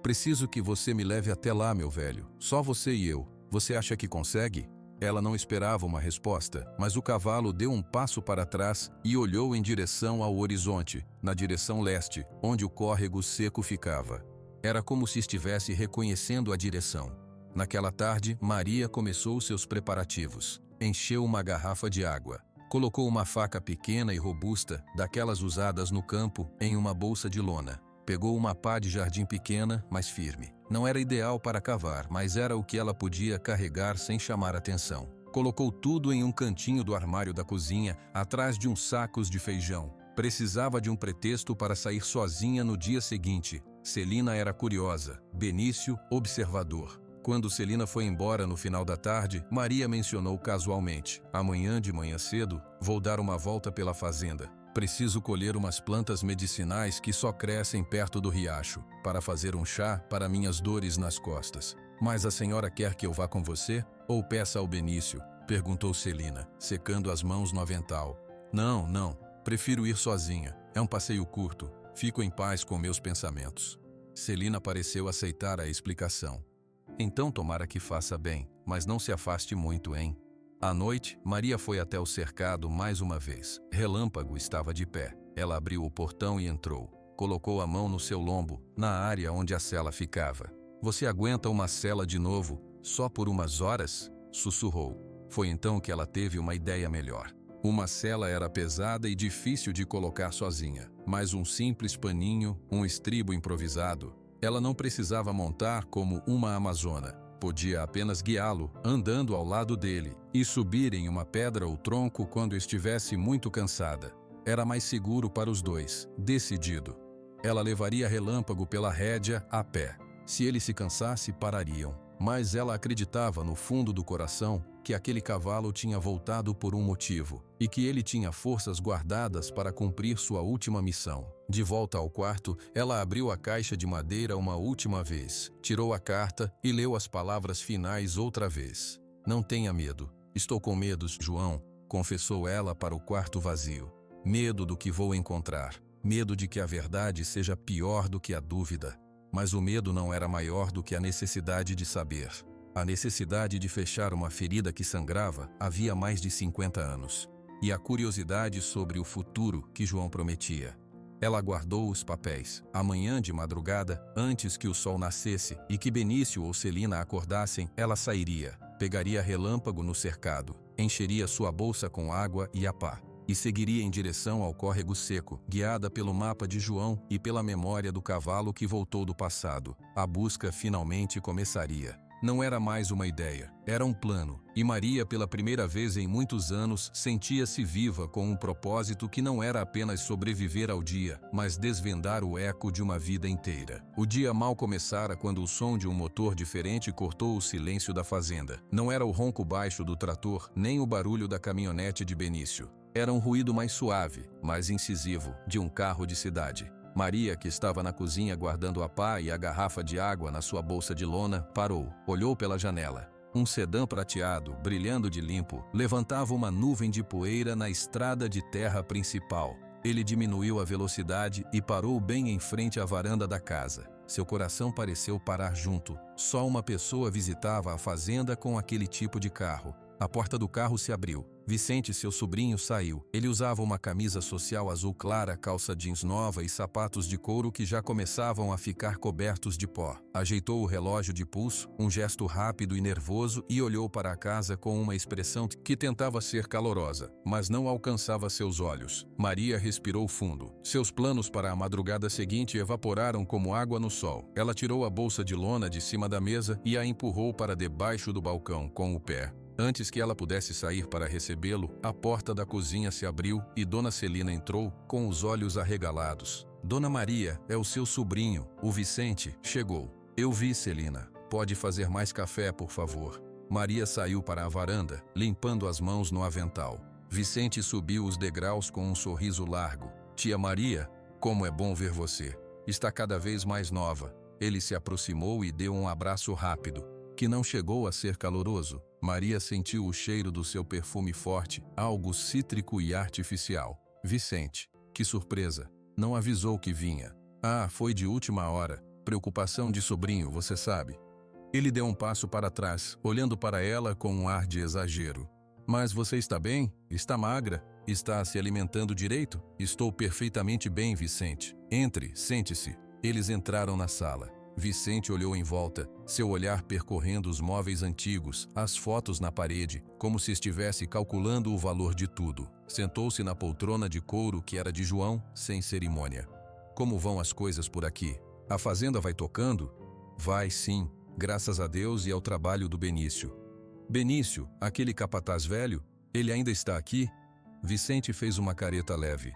Preciso que você me leve até lá, meu velho. Só você e eu. Você acha que consegue? Ela não esperava uma resposta, mas o cavalo deu um passo para trás e olhou em direção ao horizonte, na direção leste, onde o córrego seco ficava. Era como se estivesse reconhecendo a direção. Naquela tarde, Maria começou seus preparativos. Encheu uma garrafa de água. Colocou uma faca pequena e robusta, daquelas usadas no campo, em uma bolsa de lona. Pegou uma pá de jardim pequena, mas firme. Não era ideal para cavar, mas era o que ela podia carregar sem chamar atenção. Colocou tudo em um cantinho do armário da cozinha, atrás de uns sacos de feijão. Precisava de um pretexto para sair sozinha no dia seguinte. Celina era curiosa, Benício, observador. Quando Celina foi embora no final da tarde, Maria mencionou casualmente: amanhã de manhã cedo, vou dar uma volta pela fazenda. Preciso colher umas plantas medicinais que só crescem perto do riacho, para fazer um chá para minhas dores nas costas. Mas a senhora quer que eu vá com você? Ou peça ao Benício? Perguntou Celina, secando as mãos no avental. Não, prefiro ir sozinha. É um passeio curto. Fico em paz com meus pensamentos. Celina pareceu aceitar a explicação. Então tomara que faça bem, mas não se afaste muito, hein? À noite, Maria foi até o cercado mais uma vez. Relâmpago estava de pé. Ela abriu o portão e entrou. Colocou a mão no seu lombo, na área onde a cela ficava. Você aguenta uma cela de novo, só por umas horas? Sussurrou. Foi então que ela teve uma ideia melhor. Uma cela era pesada e difícil de colocar sozinha, mas um simples paninho, um estribo improvisado. Ela não precisava montar como uma amazona. Podia apenas guiá-lo, andando ao lado dele, e subir em uma pedra ou tronco quando estivesse muito cansada. Era mais seguro para os dois, decidido. Ela levaria Relâmpago pela rédea a pé. Se ele se cansasse, parariam. Mas ela acreditava no fundo do coração que aquele cavalo tinha voltado por um motivo e que ele tinha forças guardadas para cumprir sua última missão. De volta ao quarto, ela abriu a caixa de madeira uma última vez, tirou a carta e leu as palavras finais outra vez. Não tenha medo. Estou com medo, João, confessou ela para o quarto vazio. Medo do que vou encontrar. Medo de que a verdade seja pior do que a dúvida. Mas o medo não era maior do que a necessidade de saber. A necessidade de fechar uma ferida que sangrava havia mais de 50 anos. E a curiosidade sobre o futuro que João prometia. Ela guardou os papéis. Amanhã de madrugada, antes que o sol nascesse e que Benício ou Celina acordassem, ela sairia, pegaria Relâmpago no cercado, encheria sua bolsa com água e a pá. E seguiria em direção ao córrego seco, guiada pelo mapa de João e pela memória do cavalo que voltou do passado. A busca finalmente começaria. Não era mais uma ideia, era um plano. E Maria, pela primeira vez em muitos anos, sentia-se viva com um propósito que não era apenas sobreviver ao dia, mas desvendar o eco de uma vida inteira. O dia mal começara quando o som de um motor diferente cortou o silêncio da fazenda. Não era o ronco baixo do trator, nem o barulho da caminhonete de Benício. Era um ruído mais suave, mais incisivo, de um carro de cidade. Maria, que estava na cozinha guardando a pá e a garrafa de água na sua bolsa de lona, parou, olhou pela janela. Um sedã prateado, brilhando de limpo, levantava uma nuvem de poeira na estrada de terra principal. Ele diminuiu a velocidade e parou bem em frente à varanda da casa. Seu coração pareceu parar junto. Só uma pessoa visitava a fazenda com aquele tipo de carro. A porta do carro se abriu. Vicente, seu sobrinho, saiu. Ele usava uma camisa social azul clara, calça jeans nova e sapatos de couro que já começavam a ficar cobertos de pó. Ajeitou o relógio de pulso, um gesto rápido e nervoso, e olhou para a casa com uma expressão que tentava ser calorosa, mas não alcançava seus olhos. Maria respirou fundo. Seus planos para a madrugada seguinte evaporaram como água no sol. Ela tirou a bolsa de lona de cima da mesa e a empurrou para debaixo do balcão com o pé. Antes que ela pudesse sair para recebê-lo, a porta da cozinha se abriu e Dona Celina entrou, com os olhos arregalados. Dona Maria, é o seu sobrinho, o Vicente, chegou. Eu vi, Celina. pode fazer mais café, por favor? Maria saiu para a varanda, limpando as mãos no avental. Vicente subiu os degraus com um sorriso largo. Tia Maria, como é bom ver você. Está cada vez mais nova. Ele se aproximou e deu um abraço rápido, que não chegou a ser caloroso. Maria sentiu o cheiro do seu perfume forte, algo cítrico e artificial. Vicente, que surpresa! Não avisou que vinha. Ah, foi de última hora. Preocupação de sobrinho, você sabe. Ele deu um passo para trás, olhando para ela com um ar de exagero. Mas você está bem? Está magra? Está se alimentando direito? Estou perfeitamente bem, Vicente. Entre, sente-se. Eles entraram na sala. Vicente olhou em volta, seu olhar percorrendo os móveis antigos, as fotos na parede, como se estivesse calculando o valor de tudo. Sentou-se na poltrona de couro que era de João, sem cerimônia. Como vão as coisas por aqui? A fazenda vai tocando? Vai sim, graças a Deus e ao trabalho do Benício. Benício, aquele capataz velho, ele ainda está aqui? Vicente fez uma careta leve.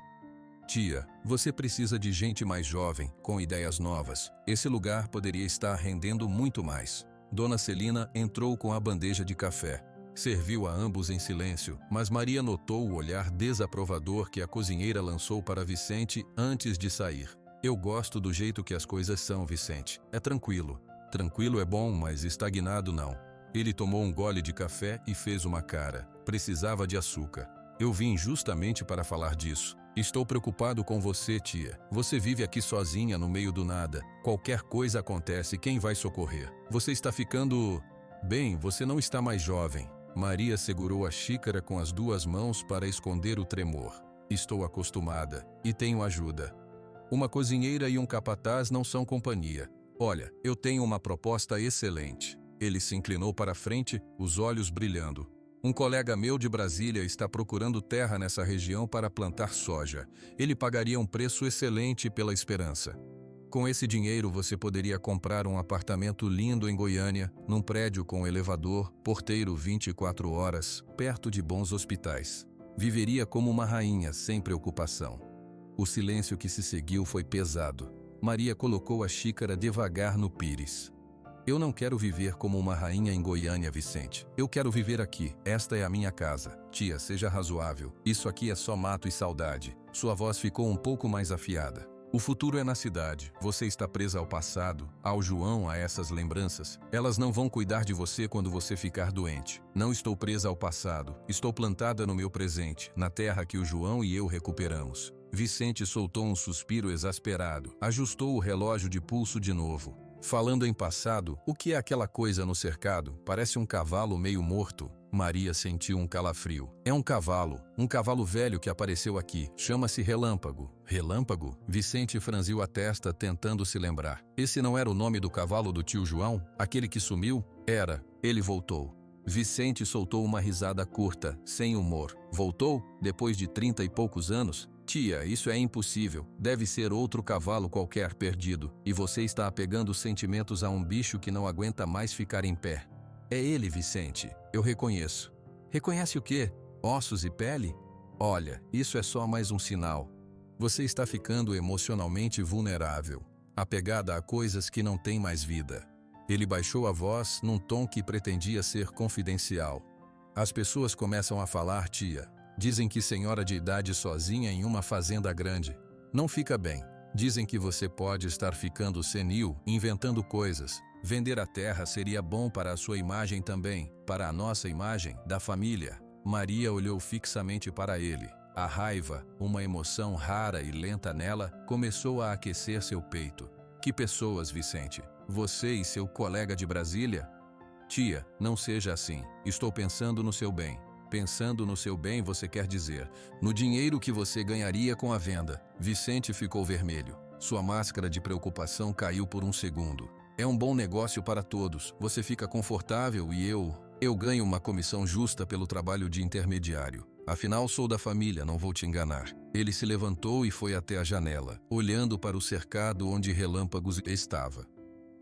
Tia, você precisa de gente mais jovem, com ideias novas. Esse lugar poderia estar rendendo muito mais. Dona Celina entrou com a bandeja de café. Serviu a ambos em silêncio, mas Maria notou o olhar desaprovador que a cozinheira lançou para Vicente antes de sair. Eu gosto do jeito que as coisas são, Vicente. É tranquilo. Tranquilo é bom, mas estagnado não. Ele tomou um gole de café e fez uma cara. Precisava de açúcar. Eu vim justamente para falar disso. Estou preocupado com você, tia. Você vive aqui sozinha no meio do nada. Qualquer coisa acontece, quem vai socorrer? Você está ficando... Bem, você não está mais jovem. Maria segurou a xícara com as duas mãos para esconder o tremor. Estou acostumada e tenho ajuda. Uma cozinheira e um capataz não são companhia. Olha, eu tenho uma proposta excelente. Ele se inclinou para frente, os olhos brilhando. Um colega meu de Brasília está procurando terra nessa região para plantar soja. Ele pagaria um preço excelente pela esperança. Com esse dinheiro você poderia comprar um apartamento lindo em Goiânia, num prédio com elevador, porteiro 24 horas, perto de bons hospitais. Viveria como uma rainha, sem preocupação. O silêncio que se seguiu foi pesado. Maria colocou a xícara devagar no pires. Eu não quero viver como uma rainha em Goiânia, Vicente. Eu quero viver aqui. Esta é a minha casa. Tia, seja razoável. Isso aqui é só mato e saudade. Sua voz ficou um pouco mais afiada. O futuro é na cidade. Você está presa ao passado, ao João, a essas lembranças. Elas não vão cuidar de você quando você ficar doente. Não estou presa ao passado. Estou plantada no meu presente, na terra que o João e eu recuperamos. Vicente soltou um suspiro exasperado. Ajustou o relógio de pulso de novo. Falando em passado, o que é aquela coisa no cercado? Parece um cavalo meio morto. Maria sentiu um calafrio. É um cavalo velho que apareceu aqui. Chama-se Relâmpago. Relâmpago? Vicente franziu a testa tentando se lembrar. Esse não era o nome do cavalo do tio João? Aquele que sumiu? Era. Ele voltou. Vicente soltou uma risada curta, sem humor. Voltou? Depois de 30 e poucos anos? Tia, isso é impossível. Deve ser outro cavalo qualquer perdido. E você está apegando sentimentos a um bicho que não aguenta mais ficar em pé. É ele, Vicente. Eu reconheço. Reconhece o quê? Ossos e pele? Olha, isso é só mais um sinal. Você está ficando emocionalmente vulnerável, apegada a coisas que não têm mais vida. Ele baixou a voz num tom que pretendia ser confidencial. As pessoas começam a falar, tia. Dizem que senhora de idade sozinha em uma fazenda grande. Não fica bem. Dizem que você pode estar ficando senil, inventando coisas. Vender a terra seria bom para a sua imagem também, para a nossa imagem, da família. Maria olhou fixamente para ele. A raiva, uma emoção rara e lenta nela, começou a aquecer seu peito. Que pessoas, Vicente? Você e seu colega de Brasília? Tia, não seja assim. Estou pensando no seu bem. Pensando no seu bem, você quer dizer, no dinheiro que você ganharia com a venda. Vicente ficou vermelho. Sua máscara de preocupação caiu por um segundo. É um bom negócio para todos. Você fica confortável e eu ganho uma comissão justa pelo trabalho de intermediário. Afinal, sou da família, não vou te enganar. Ele se levantou e foi até a janela, olhando para o cercado onde Relâmpagos estava.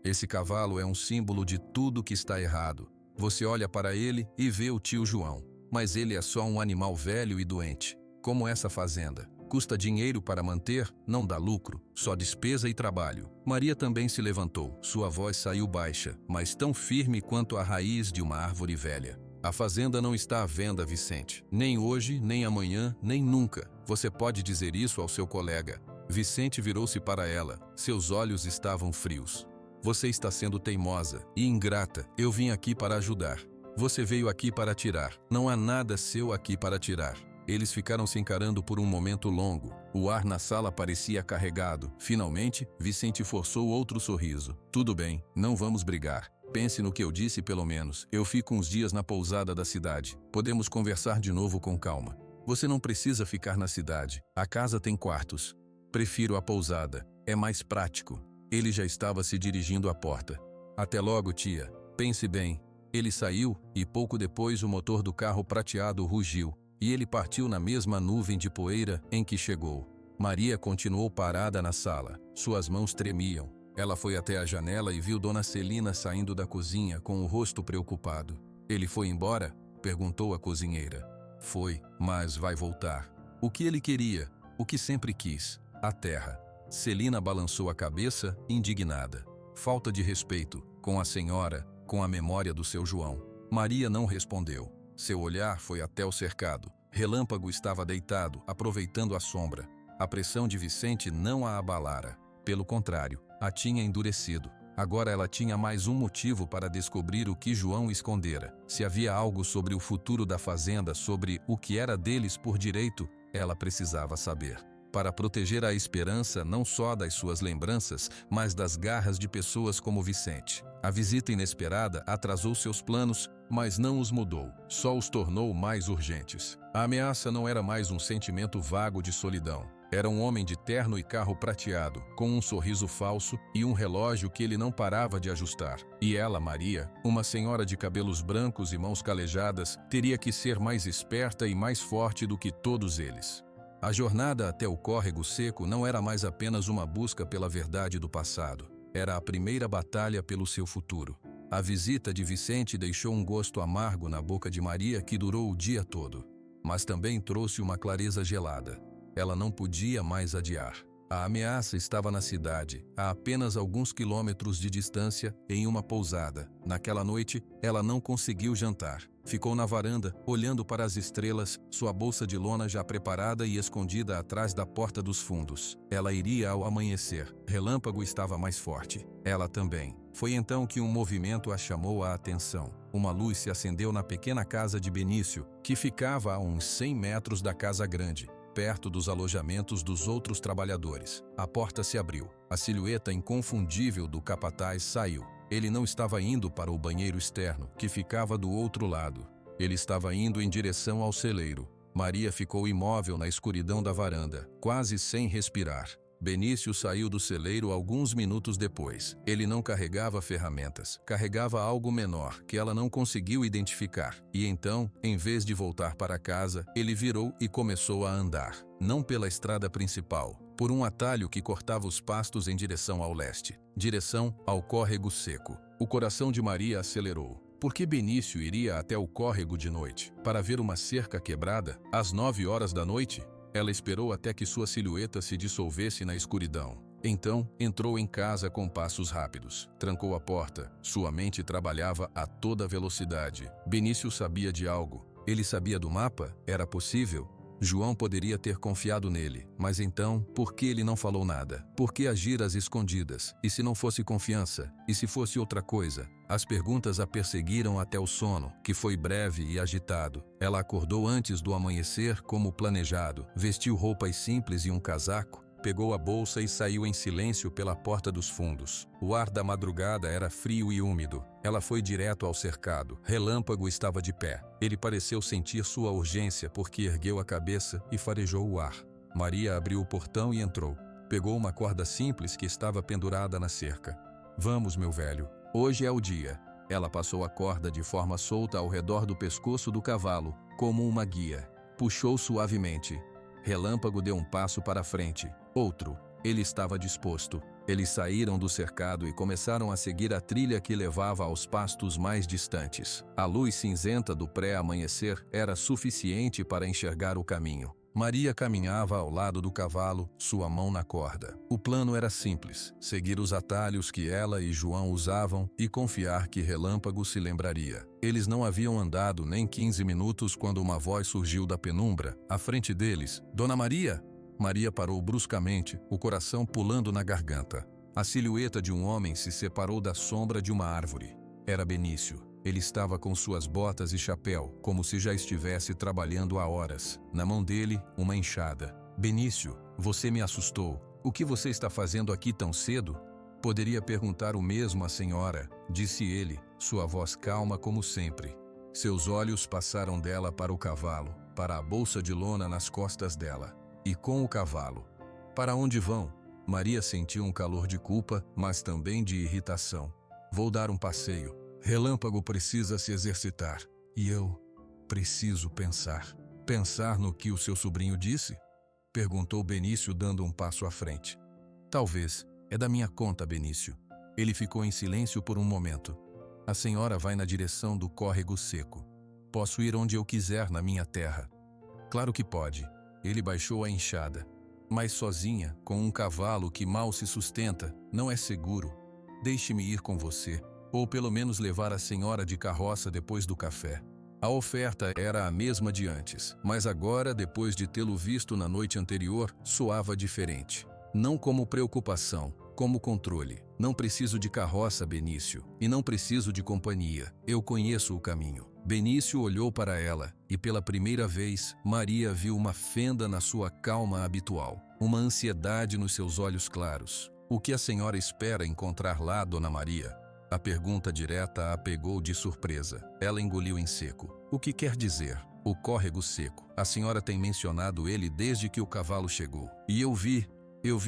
Esse cavalo é um símbolo de tudo que está errado. Você olha para ele e vê o tio João. Mas ele é só um animal velho e doente, como essa fazenda. Custa dinheiro para manter, não dá lucro, só despesa e trabalho. Maria também se levantou. Sua voz saiu baixa, mas tão firme quanto a raiz de uma árvore velha. A fazenda não está à venda, Vicente. Nem hoje, nem amanhã, nem nunca. Você pode dizer isso ao seu colega. Vicente virou-se para ela. Seus olhos estavam frios. Você está sendo teimosa e ingrata. Eu vim aqui para ajudar. Você veio aqui para tirar. Não há nada seu aqui para tirar. Eles ficaram se encarando por um momento longo. O ar na sala parecia carregado. Finalmente, Vicente forçou outro sorriso. Tudo bem, não vamos brigar. Pense no que eu disse pelo menos. Eu fico uns dias na pousada da cidade. Podemos conversar de novo com calma. Você não precisa ficar na cidade. A casa tem quartos. Prefiro a pousada. É mais prático. Ele já estava se dirigindo à porta. Até logo, tia. Pense bem. Ele saiu e pouco depois o motor do carro prateado rugiu. E ele partiu na mesma nuvem de poeira em que chegou. Maria continuou parada na sala. Suas mãos tremiam. Ela foi até a janela e viu Dona Celina saindo da cozinha com o rosto preocupado. Ele foi embora? Perguntou a cozinheira. Foi, mas vai voltar. O que ele queria? O que sempre quis? A terra. Celina balançou a cabeça, indignada. Falta de respeito, com a senhora, com a memória do seu João. Maria não respondeu. Seu olhar foi até o cercado. Relâmpago estava deitado, aproveitando a sombra. A pressão de Vicente não a abalara. Pelo contrário, a tinha endurecido. Agora ela tinha mais um motivo para descobrir o que João escondera. Se havia algo sobre o futuro da fazenda, sobre o que era deles por direito, ela precisava saber. Para proteger a esperança não só das suas lembranças, mas das garras de pessoas como Vicente. A visita inesperada atrasou seus planos, mas não os mudou, só os tornou mais urgentes. A ameaça não era mais um sentimento vago de solidão. Era um homem de terno e carro prateado, com um sorriso falso e um relógio que ele não parava de ajustar. E ela, Maria, uma senhora de cabelos brancos e mãos calejadas, teria que ser mais esperta e mais forte do que todos eles. A jornada até o córrego seco não era mais apenas uma busca pela verdade do passado. Era a primeira batalha pelo seu futuro. A visita de Vicente deixou um gosto amargo na boca de Maria que durou o dia todo. Mas também trouxe uma clareza gelada. Ela não podia mais adiar. A ameaça estava na cidade, a apenas alguns quilômetros de distância, em uma pousada. Naquela noite, ela não conseguiu jantar. Ficou na varanda, olhando para as estrelas, sua bolsa de lona já preparada e escondida atrás da porta dos fundos. Ela iria ao amanhecer. Relâmpago estava mais forte. Ela também. Foi então que um movimento a chamou a atenção. Uma luz se acendeu na pequena casa de Benício, que ficava a uns 100 metros da casa grande, perto dos alojamentos dos outros trabalhadores. A porta se abriu. A silhueta inconfundível do capataz saiu. Ele não estava indo para o banheiro externo, que ficava do outro lado. Ele estava indo em direção ao celeiro. Maria ficou imóvel na escuridão da varanda, quase sem respirar. Benício saiu do celeiro alguns minutos depois. Ele não carregava ferramentas, carregava algo menor que ela não conseguiu identificar. E então, em vez de voltar para casa, ele virou e começou a andar. Não pela estrada principal, por um atalho que cortava os pastos em direção ao leste, direção ao córrego seco. O coração de Maria acelerou. Por que Benício iria até o córrego de noite? Para ver uma cerca quebrada? Às 9 horas da noite? Ela esperou até que sua silhueta se dissolvesse na escuridão. Então, entrou em casa com passos rápidos. Trancou a porta. Sua mente trabalhava a toda velocidade. Benício sabia de algo. Ele sabia do mapa? Era possível? João poderia ter confiado nele. Mas então, por que ele não falou nada? Por que agir às escondidas? E se não fosse confiança? E se fosse outra coisa? As perguntas a perseguiram até o sono, que foi breve e agitado. Ela acordou antes do amanhecer, como planejado. Vestiu roupas simples e um casaco. Pegou a bolsa e saiu em silêncio pela porta dos fundos. O ar da madrugada era frio e úmido. Ela foi direto ao cercado. Relâmpago estava de pé. Ele pareceu sentir sua urgência porque ergueu a cabeça e farejou o ar. Maria abriu o portão e entrou. Pegou uma corda simples que estava pendurada na cerca. Vamos, meu velho. Hoje é o dia. Ela passou a corda de forma solta ao redor do pescoço do cavalo, como uma guia. Puxou suavemente. Relâmpago deu um passo para frente. Outro. Ele estava disposto. Eles saíram do cercado e começaram a seguir a trilha que levava aos pastos mais distantes. A luz cinzenta do pré-amanhecer era suficiente para enxergar o caminho. Maria caminhava ao lado do cavalo, sua mão na corda. O plano era simples: seguir os atalhos que ela e João usavam e confiar que Relâmpago se lembraria. Eles não haviam andado nem 15 minutos quando uma voz surgiu da penumbra, à frente deles. Dona Maria! Maria parou bruscamente, o coração pulando na garganta. A silhueta de um homem se separou da sombra de uma árvore. Era Benício. Ele estava com suas botas e chapéu, como se já estivesse trabalhando há horas. Na mão dele, uma enxada. Benício, você me assustou. O que você está fazendo aqui tão cedo? Poderia perguntar o mesmo à senhora, disse ele, sua voz calma como sempre. Seus olhos passaram dela para o cavalo, para a bolsa de lona nas costas dela. E com o cavalo. Para onde vão? Maria sentiu um calor de culpa, mas também de irritação. Vou dar um passeio. Relâmpago precisa se exercitar. E eu preciso pensar. Pensar no que o seu sobrinho disse? Perguntou Benício dando um passo à frente. Talvez. É da minha conta, Benício. Ele ficou em silêncio por um momento. A senhora vai na direção do córrego seco. Posso ir onde eu quiser na minha terra. Claro que pode. Ele baixou a enxada. Mas sozinha, com um cavalo que mal se sustenta, não é seguro. Deixe-me ir com você. Ou pelo menos levar a senhora de carroça depois do café. A oferta era a mesma de antes, mas agora, depois de tê-lo visto na noite anterior, soava diferente. Não como preocupação, como controle. Não preciso de carroça, Benício, e não preciso de companhia. Eu conheço o caminho. Benício olhou para ela, e pela primeira vez, Maria viu uma fenda na sua calma habitual. Uma ansiedade nos seus olhos claros. O que a senhora espera encontrar lá, Dona Maria? A pergunta direta a pegou de surpresa. Ela engoliu em seco. O que quer dizer? O córrego seco. A senhora tem mencionado ele desde que o cavalo chegou. E eu vi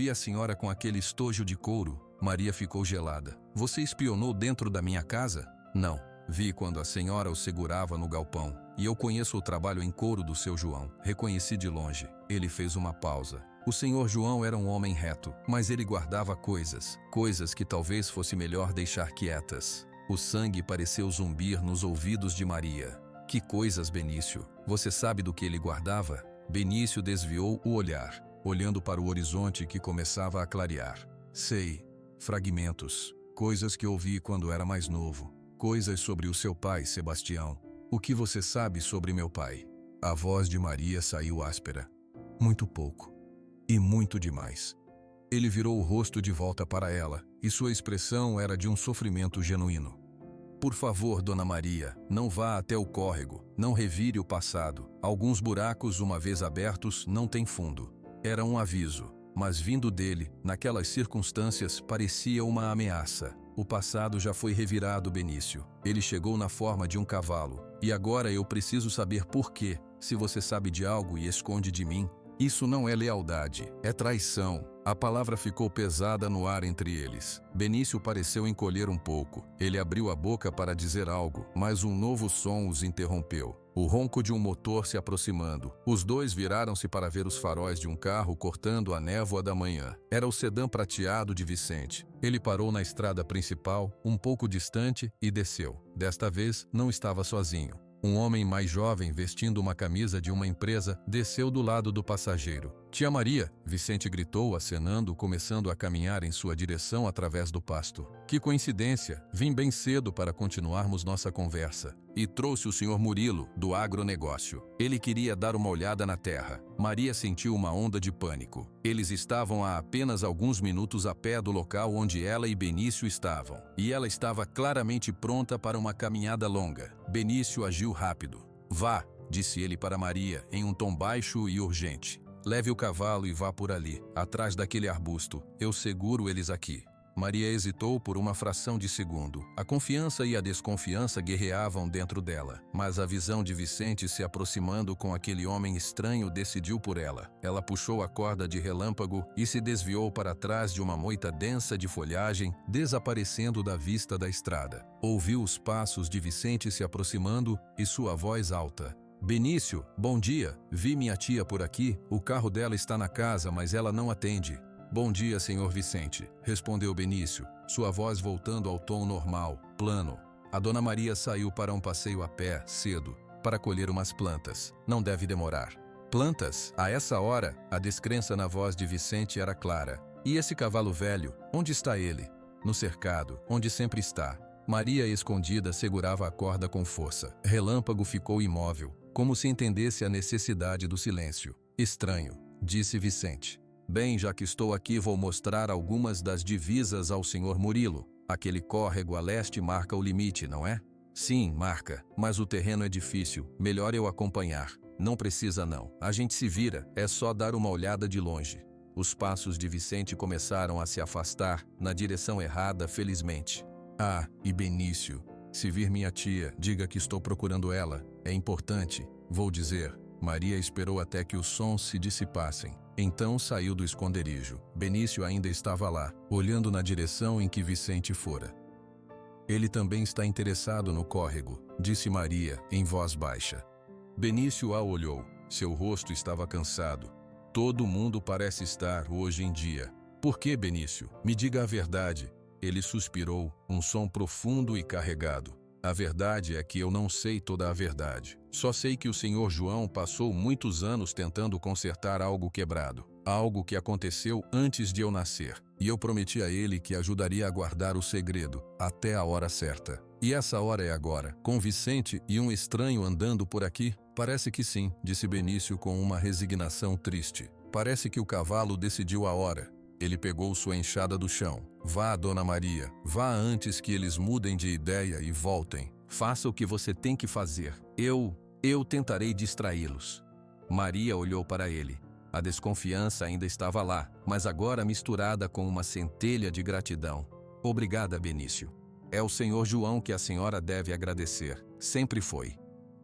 a senhora com aquele estojo de couro. Maria ficou gelada. Você espionou dentro da minha casa? Não. Vi quando a senhora o segurava no galpão. E eu conheço o trabalho em couro do seu João. Reconheci de longe. Ele fez uma pausa. O senhor João era um homem reto, mas ele guardava coisas que talvez fosse melhor deixar quietas. O sangue pareceu zumbir nos ouvidos de Maria. Que coisas, Benício? Você sabe do que ele guardava? Benício desviou o olhar, olhando para o horizonte que começava a clarear. Sei, fragmentos, coisas que ouvi quando era mais novo, coisas sobre o seu pai, Sebastião. O que você sabe sobre meu pai? A voz de Maria saiu áspera. Muito pouco. E muito demais. Ele virou o rosto de volta para ela, e sua expressão era de um sofrimento genuíno. Por favor, Dona Maria, não vá até o córrego, não revire o passado. Alguns buracos, uma vez abertos, não têm fundo. Era um aviso, mas vindo dele, naquelas circunstâncias, parecia uma ameaça. O passado já foi revirado, Benício. Ele chegou na forma de um cavalo. E agora eu preciso saber por quê. Se você sabe de algo e esconde de mim, isso não é lealdade, é traição. A palavra ficou pesada no ar entre eles. Benício pareceu encolher um pouco. Ele abriu a boca para dizer algo, mas um novo som os interrompeu. O ronco de um motor se aproximando. Os dois viraram-se para ver os faróis de um carro cortando a névoa da manhã. Era o sedã prateado de Vicente. Ele parou na estrada principal, um pouco distante, e desceu. Desta vez, não estava sozinho. Um homem mais jovem, vestindo uma camisa de uma empresa, desceu do lado do passageiro. Tia Maria, Vicente gritou, acenando, começando a caminhar em sua direção através do pasto. Que coincidência! Vim bem cedo para continuarmos nossa conversa. E trouxe o senhor Murilo, do agronegócio. Ele queria dar uma olhada na terra. Maria sentiu uma onda de pânico. Eles estavam a apenas alguns minutos a pé do local onde ela e Benício estavam. E ela estava claramente pronta para uma caminhada longa. Benício agiu rápido. Vá, disse ele para Maria, em um tom baixo e urgente. Leve o cavalo e vá por ali, atrás daquele arbusto. Eu seguro eles aqui. Maria hesitou por uma fração de segundo. A confiança e a desconfiança guerreavam dentro dela, mas a visão de Vicente se aproximando com aquele homem estranho decidiu por ela. Ela puxou a corda de Relâmpago e se desviou para trás de uma moita densa de folhagem, desaparecendo da vista da estrada. Ouviu os passos de Vicente se aproximando e sua voz alta. Benício, bom dia. Vi minha tia por aqui. O carro dela está na casa, mas ela não atende. Bom dia, senhor Vicente, respondeu Benício, sua voz voltando ao tom normal, plano. A Dona Maria saiu para um passeio a pé, cedo, para colher umas plantas. Não deve demorar. Plantas. A essa hora, a descrença na voz de Vicente era clara. E esse cavalo velho, onde está ele? No cercado, onde sempre está. Maria, escondida, segurava a corda com força. Relâmpago ficou imóvel, como se entendesse a necessidade do silêncio. Estranho, disse Vicente. Bem, já que estou aqui, vou mostrar algumas das divisas ao Sr. Murilo. Aquele córrego a leste marca o limite, não é? Sim, marca, mas o terreno é difícil, melhor eu acompanhar. Não precisa não, a gente se vira, é só dar uma olhada de longe. Os passos de Vicente começaram a se afastar, na direção errada, felizmente. Ah, e Benício, se vir minha tia, diga que estou procurando ela, é importante, vou dizer. Maria esperou até que os sons se dissipassem. Então saiu do esconderijo. Benício ainda estava lá, olhando na direção em que Vicente fora. Ele também está interessado no córrego, disse Maria, em voz baixa. Benício a olhou. Seu rosto estava cansado. Todo mundo parece estar hoje em dia. Por que, Benício? Me diga a verdade. Ele suspirou, um som profundo e carregado. A verdade é que eu não sei toda a verdade. Só sei que o Sr. João passou muitos anos tentando consertar algo quebrado. Algo que aconteceu antes de eu nascer. E eu prometi a ele que ajudaria a guardar o segredo, até a hora certa. E essa hora é agora, com Vicente e um estranho andando por aqui? Parece que sim, disse Benício com uma resignação triste. Parece que o cavalo decidiu a hora. Ele pegou sua enxada do chão. Vá, Dona Maria, vá antes que eles mudem de ideia e voltem. Faça o que você tem que fazer. Eu tentarei distraí-los. Maria olhou para ele. A desconfiança ainda estava lá, mas agora misturada com uma centelha de gratidão. Obrigada, Benício. É o Sr. João que a senhora deve agradecer. Sempre foi.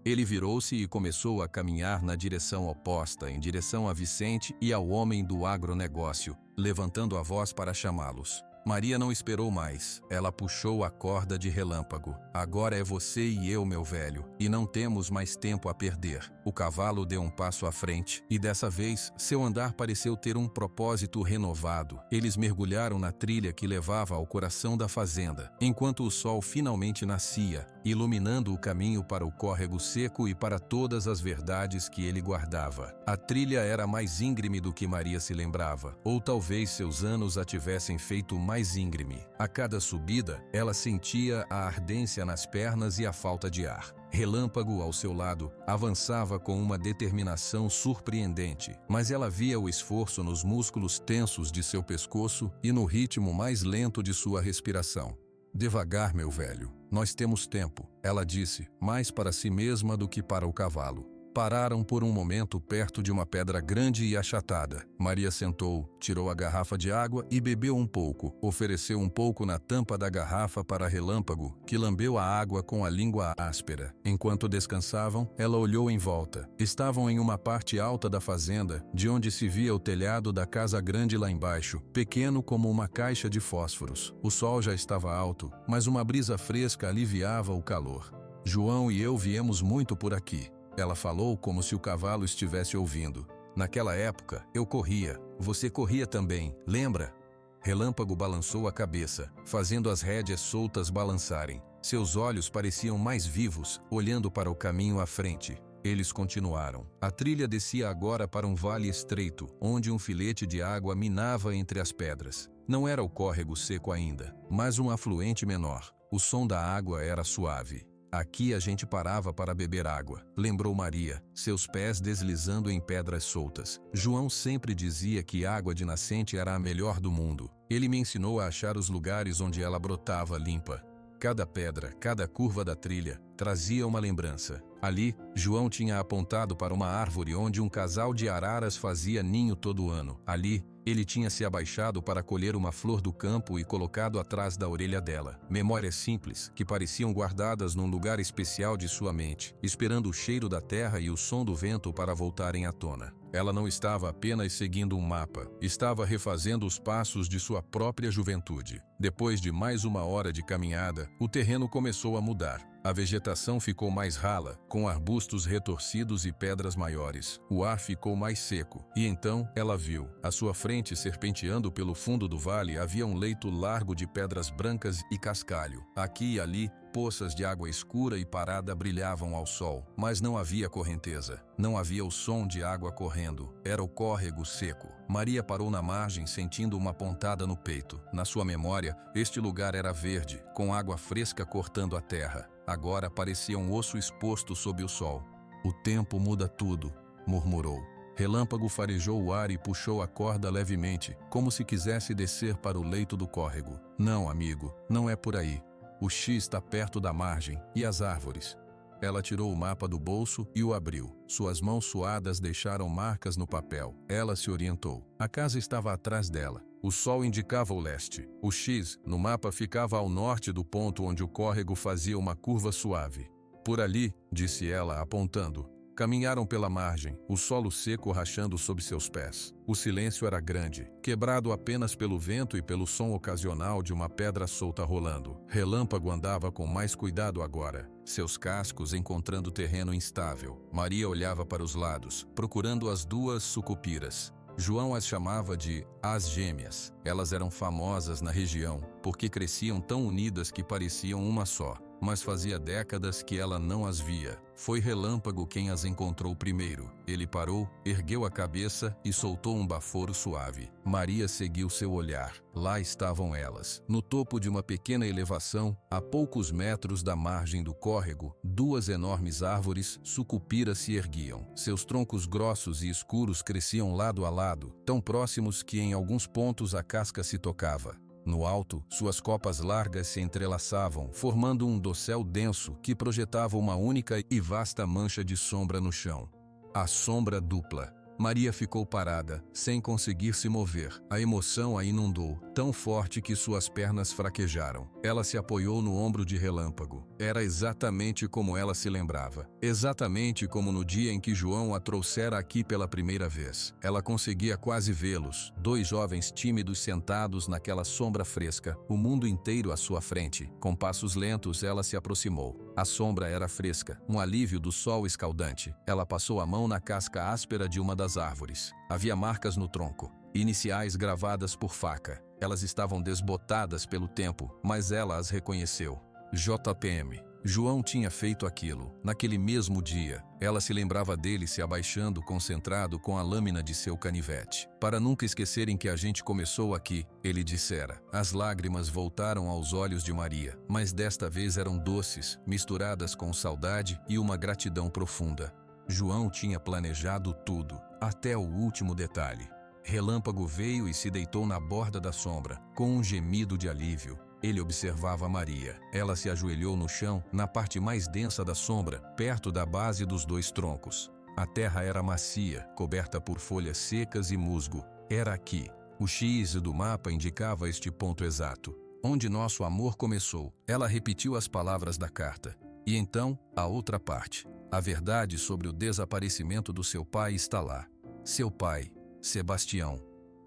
Ele virou-se e começou a caminhar na direção oposta, em direção a Vicente e ao homem do agronegócio, levantando a voz para chamá-los. Maria não esperou mais. Ela puxou a corda de Relâmpago. Agora é você e eu, meu velho, e não temos mais tempo a perder. O cavalo deu um passo à frente, e dessa vez, seu andar pareceu ter um propósito renovado. Eles mergulharam na trilha que levava ao coração da fazenda, enquanto o sol finalmente nascia, iluminando o caminho para o córrego seco e para todas as verdades que ele guardava. A trilha era mais íngreme do que Maria se lembrava, ou talvez seus anos a tivessem feito mais íngreme. A cada subida, ela sentia a ardência nas pernas e a falta de ar. Relâmpago, ao seu lado, avançava com uma determinação surpreendente, mas ela via o esforço nos músculos tensos de seu pescoço e no ritmo mais lento de sua respiração. Devagar, meu velho, nós temos tempo, ela disse, mais para si mesma do que para o cavalo. Pararam por um momento perto de uma pedra grande e achatada. Maria sentou, tirou a garrafa de água e bebeu um pouco. Ofereceu um pouco na tampa da garrafa para Relâmpago, que lambeu a água com a língua áspera. Enquanto descansavam, ela olhou em volta. Estavam em uma parte alta da fazenda, de onde se via o telhado da casa grande lá embaixo, pequeno como uma caixa de fósforos. O sol já estava alto, mas uma brisa fresca aliviava o calor. João e eu viemos muito por aqui. Ela falou como se o cavalo estivesse ouvindo. Naquela época, eu corria. Você corria também, lembra? Relâmpago balançou a cabeça, fazendo as rédeas soltas balançarem. Seus olhos pareciam mais vivos, olhando para o caminho à frente. Eles continuaram. A trilha descia agora para um vale estreito, onde um filete de água minava entre as pedras. Não era o córrego seco ainda, mas um afluente menor. O som da água era suave. Aqui a gente parava para beber água, lembrou Maria, seus pés deslizando em pedras soltas. João sempre dizia que água de nascente era a melhor do mundo. Ele me ensinou a achar os lugares onde ela brotava limpa. Cada pedra, cada curva da trilha, trazia uma lembrança. Ali, João tinha apontado para uma árvore onde um casal de araras fazia ninho todo ano. Ali, ele tinha se abaixado para colher uma flor do campo e colocado atrás da orelha dela. Memórias simples, que pareciam guardadas num lugar especial de sua mente, esperando o cheiro da terra e o som do vento para voltarem à tona. Ela não estava apenas seguindo um mapa, estava refazendo os passos de sua própria juventude. Depois de mais uma hora de caminhada, o terreno começou a mudar. A vegetação ficou mais rala, com arbustos retorcidos e pedras maiores. O ar ficou mais seco, e então ela viu. À sua frente, serpenteando pelo fundo do vale, havia um leito largo de pedras brancas e cascalho. Aqui e ali, poças de água escura e parada brilhavam ao sol, mas não havia correnteza. Não havia o som de água correndo. Era o córrego seco. Maria parou na margem, sentindo uma pontada no peito. Na sua memória, este lugar era verde, com água fresca cortando a terra. Agora parecia um osso exposto sob o sol. "O tempo muda tudo", murmurou. Relâmpago farejou o ar e puxou a corda levemente, como se quisesse descer para o leito do córrego. "Não, amigo, não é por aí. O X está perto da margem. E as árvores?" Ela tirou o mapa do bolso e o abriu. Suas mãos suadas deixaram marcas no papel. Ela se orientou. A casa estava atrás dela. O sol indicava o leste. O X, no mapa, ficava ao norte do ponto onde o córrego fazia uma curva suave. "Por ali", disse ela, apontando. Caminharam pela margem, o solo seco rachando sob seus pés. O silêncio era grande, quebrado apenas pelo vento e pelo som ocasional de uma pedra solta rolando. Relâmpago andava com mais cuidado agora, seus cascos encontrando terreno instável. Maria olhava para os lados, procurando as duas sucupiras. João as chamava de as gêmeas. Elas eram famosas na região, porque cresciam tão unidas que pareciam uma só. Mas fazia décadas que ela não as via. Foi Relâmpago quem as encontrou primeiro. Ele parou, ergueu a cabeça e soltou um baforo suave. Maria seguiu seu olhar. Lá estavam elas. No topo de uma pequena elevação, a poucos metros da margem do córrego, duas enormes árvores sucupiras se erguiam. Seus troncos grossos e escuros cresciam lado a lado, tão próximos que em alguns pontos a casca se tocava. No alto, suas copas largas se entrelaçavam, formando um dossel denso que projetava uma única e vasta mancha de sombra no chão. A sombra dupla. Maria ficou parada, sem conseguir se mover. A emoção a inundou, tão forte que suas pernas fraquejaram. Ela se apoiou no ombro de Relâmpago. Era exatamente como ela se lembrava. Exatamente como no dia em que João a trouxera aqui pela primeira vez. Ela conseguia quase vê-los, dois jovens tímidos sentados naquela sombra fresca, o mundo inteiro à sua frente. Com passos lentos, ela se aproximou. A sombra era fresca, um alívio do sol escaldante. Ela passou a mão na casca áspera de uma das árvores. Havia marcas no tronco, iniciais gravadas por faca. Elas estavam desbotadas pelo tempo, mas ela as reconheceu. JPM. João tinha feito aquilo, naquele mesmo dia. Ela se lembrava dele se abaixando, concentrado com a lâmina de seu canivete. "Para nunca esquecerem que a gente começou aqui", ele dissera. As lágrimas voltaram aos olhos de Maria, mas desta vez eram doces, misturadas com saudade e uma gratidão profunda. João tinha planejado tudo, até o último detalhe. Relâmpago veio e se deitou na borda da sombra, com um gemido de alívio. Ele observava Maria. Ela se ajoelhou no chão, na parte mais densa da sombra, perto da base dos dois troncos. A terra era macia, coberta por folhas secas e musgo. Era aqui. O X do mapa indicava este ponto exato, onde nosso amor começou. Ela repetiu as palavras da carta. E então, a outra parte. A verdade sobre o desaparecimento do seu pai está lá. Seu pai, Sebastião.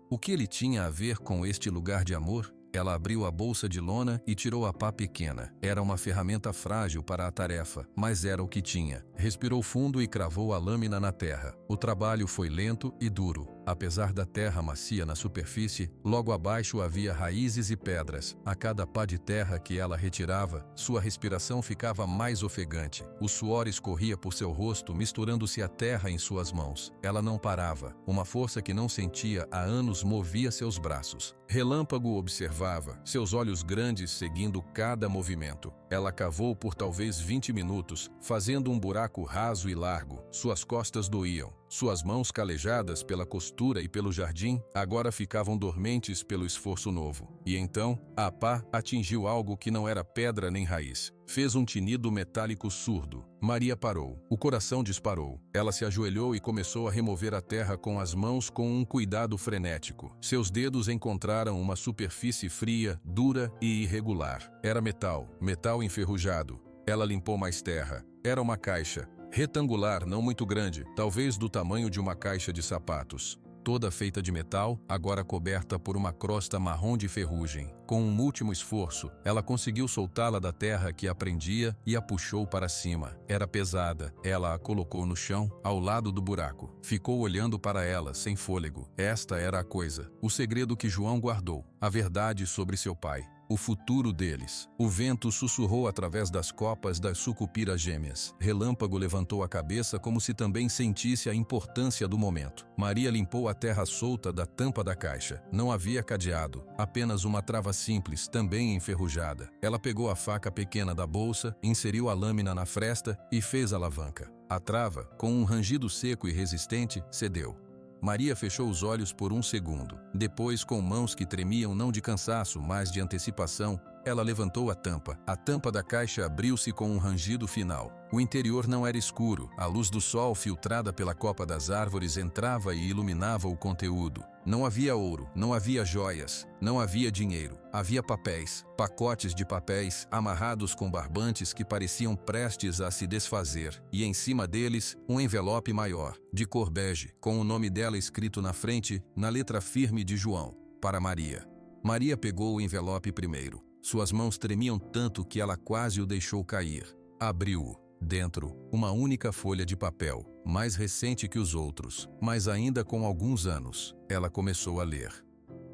O que ele tinha a ver com este lugar de amor? Ela abriu a bolsa de lona e tirou a pá pequena. Era uma ferramenta frágil para a tarefa, mas era o que tinha. Respirou fundo e cravou a lâmina na terra. O trabalho foi lento e duro. Apesar da terra macia na superfície, logo abaixo havia raízes e pedras. A cada pá de terra que ela retirava, sua respiração ficava mais ofegante. O suor escorria por seu rosto, misturando-se à terra em suas mãos. Ela não parava. Uma força que não sentia há anos movia seus braços. Relâmpago observava, seus olhos grandes seguindo cada movimento. Ela cavou por talvez 20 minutos, fazendo um buraco raso e largo. Suas costas doíam. Suas mãos, calejadas pela costura e pelo jardim, agora ficavam dormentes pelo esforço novo. E então, a pá atingiu algo que não era pedra nem raiz. Fez um tinido metálico surdo. Maria parou. O coração disparou. Ela se ajoelhou e começou a remover a terra com as mãos com um cuidado frenético. Seus dedos encontraram uma superfície fria, dura e irregular. Era metal, metal enferrujado. Ela limpou mais terra. Era uma caixa. Retangular, não muito grande, talvez do tamanho de uma caixa de sapatos. toda feita de metal, agora coberta por uma crosta marrom de ferrugem. Com um último esforço, ela conseguiu soltá-la da terra que a prendia e a puxou para cima. Era pesada. Ela a colocou no chão, ao lado do buraco. Ficou olhando para ela, sem fôlego. Esta era a coisa. O segredo que João guardou. A verdade sobre seu pai. O futuro deles. O vento sussurrou através das copas das sucupiras gêmeas. Relâmpago levantou a cabeça como se também sentisse a importância do momento. Maria limpou a terra solta da tampa da caixa. Não havia cadeado, apenas uma trava simples, também enferrujada. Ela pegou a faca pequena da bolsa, inseriu a lâmina na fresta e fez a alavanca. A trava, com um rangido seco e resistente, cedeu. Maria fechou os olhos por um segundo. Depois, com mãos que tremiam não de cansaço, mas de antecipação, ela levantou a tampa. A tampa da caixa abriu-se com um rangido final. O interior não era escuro. A luz do sol, filtrada pela copa das árvores, entrava e iluminava o conteúdo. Não havia ouro, não havia joias, não havia dinheiro. Havia papéis, pacotes de papéis, amarrados com barbantes que pareciam prestes a se desfazer. E em cima deles, um envelope maior, de cor bege, com o nome dela escrito na frente, na letra firme de João, para Maria. Maria pegou o envelope primeiro. Suas mãos tremiam tanto que ela quase o deixou cair. Abriu-o. Dentro, uma única folha de papel, mais recente que os outros, mas ainda com alguns anos. Ela começou a ler.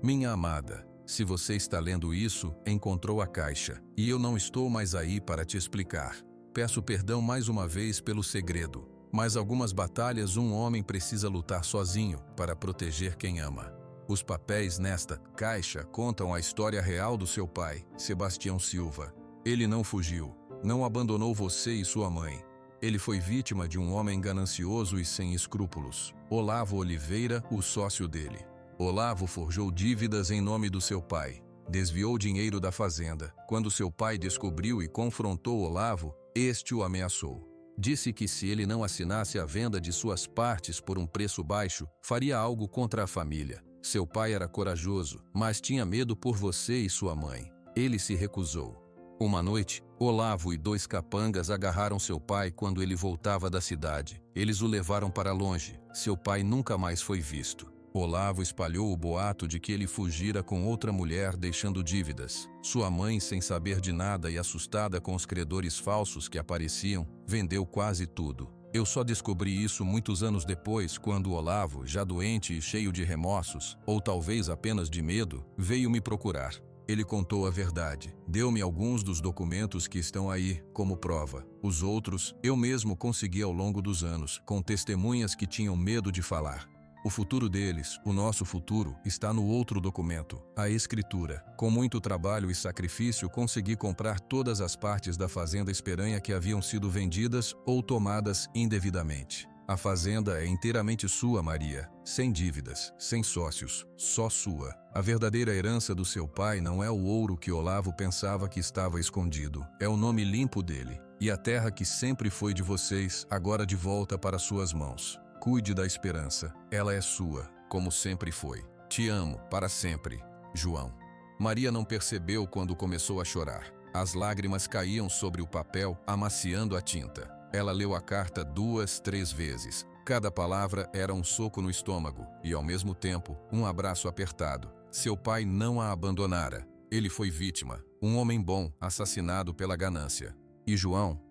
Minha amada, se você está lendo isso, encontrou a caixa, e eu não estou mais aí para te explicar. Peço perdão mais uma vez pelo segredo, mas algumas batalhas um homem precisa lutar sozinho para proteger quem ama. Os papéis nesta caixa contam a história real do seu pai, Sebastião Silva. Ele não fugiu. Não abandonou você e sua mãe. Ele foi vítima de um homem ganancioso e sem escrúpulos. Olavo Oliveira, o sócio dele. Olavo forjou dívidas em nome do seu pai. Desviou dinheiro da fazenda. Quando seu pai descobriu e confrontou Olavo, este o ameaçou. Disse que se ele não assinasse a venda de suas partes por um preço baixo, faria algo contra a família. Seu pai era corajoso, mas tinha medo por você e sua mãe. Ele se recusou. Uma noite, Olavo e 2 capangas agarraram seu pai quando ele voltava da cidade. Eles o levaram para longe. Seu pai nunca mais foi visto. Olavo espalhou o boato de que ele fugira com outra mulher deixando dívidas. Sua mãe, sem saber de nada e assustada com os credores falsos que apareciam, vendeu quase tudo. Eu só descobri isso muitos anos depois, quando Olavo, já doente e cheio de remorsos, ou talvez apenas de medo, veio me procurar. Ele contou a verdade. Deu-me alguns dos documentos que estão aí, como prova. Os outros, eu mesmo consegui ao longo dos anos, com testemunhas que tinham medo de falar. O futuro deles, o nosso futuro, está no outro documento, a escritura. Com muito trabalho e sacrifício, consegui comprar todas as partes da fazenda Esperanha que haviam sido vendidas ou tomadas indevidamente. A fazenda é inteiramente sua, Maria, sem dívidas, sem sócios, só sua. A verdadeira herança do seu pai não é o ouro que Olavo pensava que estava escondido, é o nome limpo dele. E a terra que sempre foi de vocês, agora de volta para suas mãos. Cuide da esperança, ela é sua, como sempre foi. Te amo, para sempre, João. Maria não percebeu quando começou a chorar. As lágrimas caíam sobre o papel, amaciando a tinta. Ela leu a carta 2, 3 vezes. Cada palavra era um soco no estômago e, ao mesmo tempo, um abraço apertado. Seu pai não a abandonara. Ele foi vítima, um homem bom, assassinado pela ganância. E João?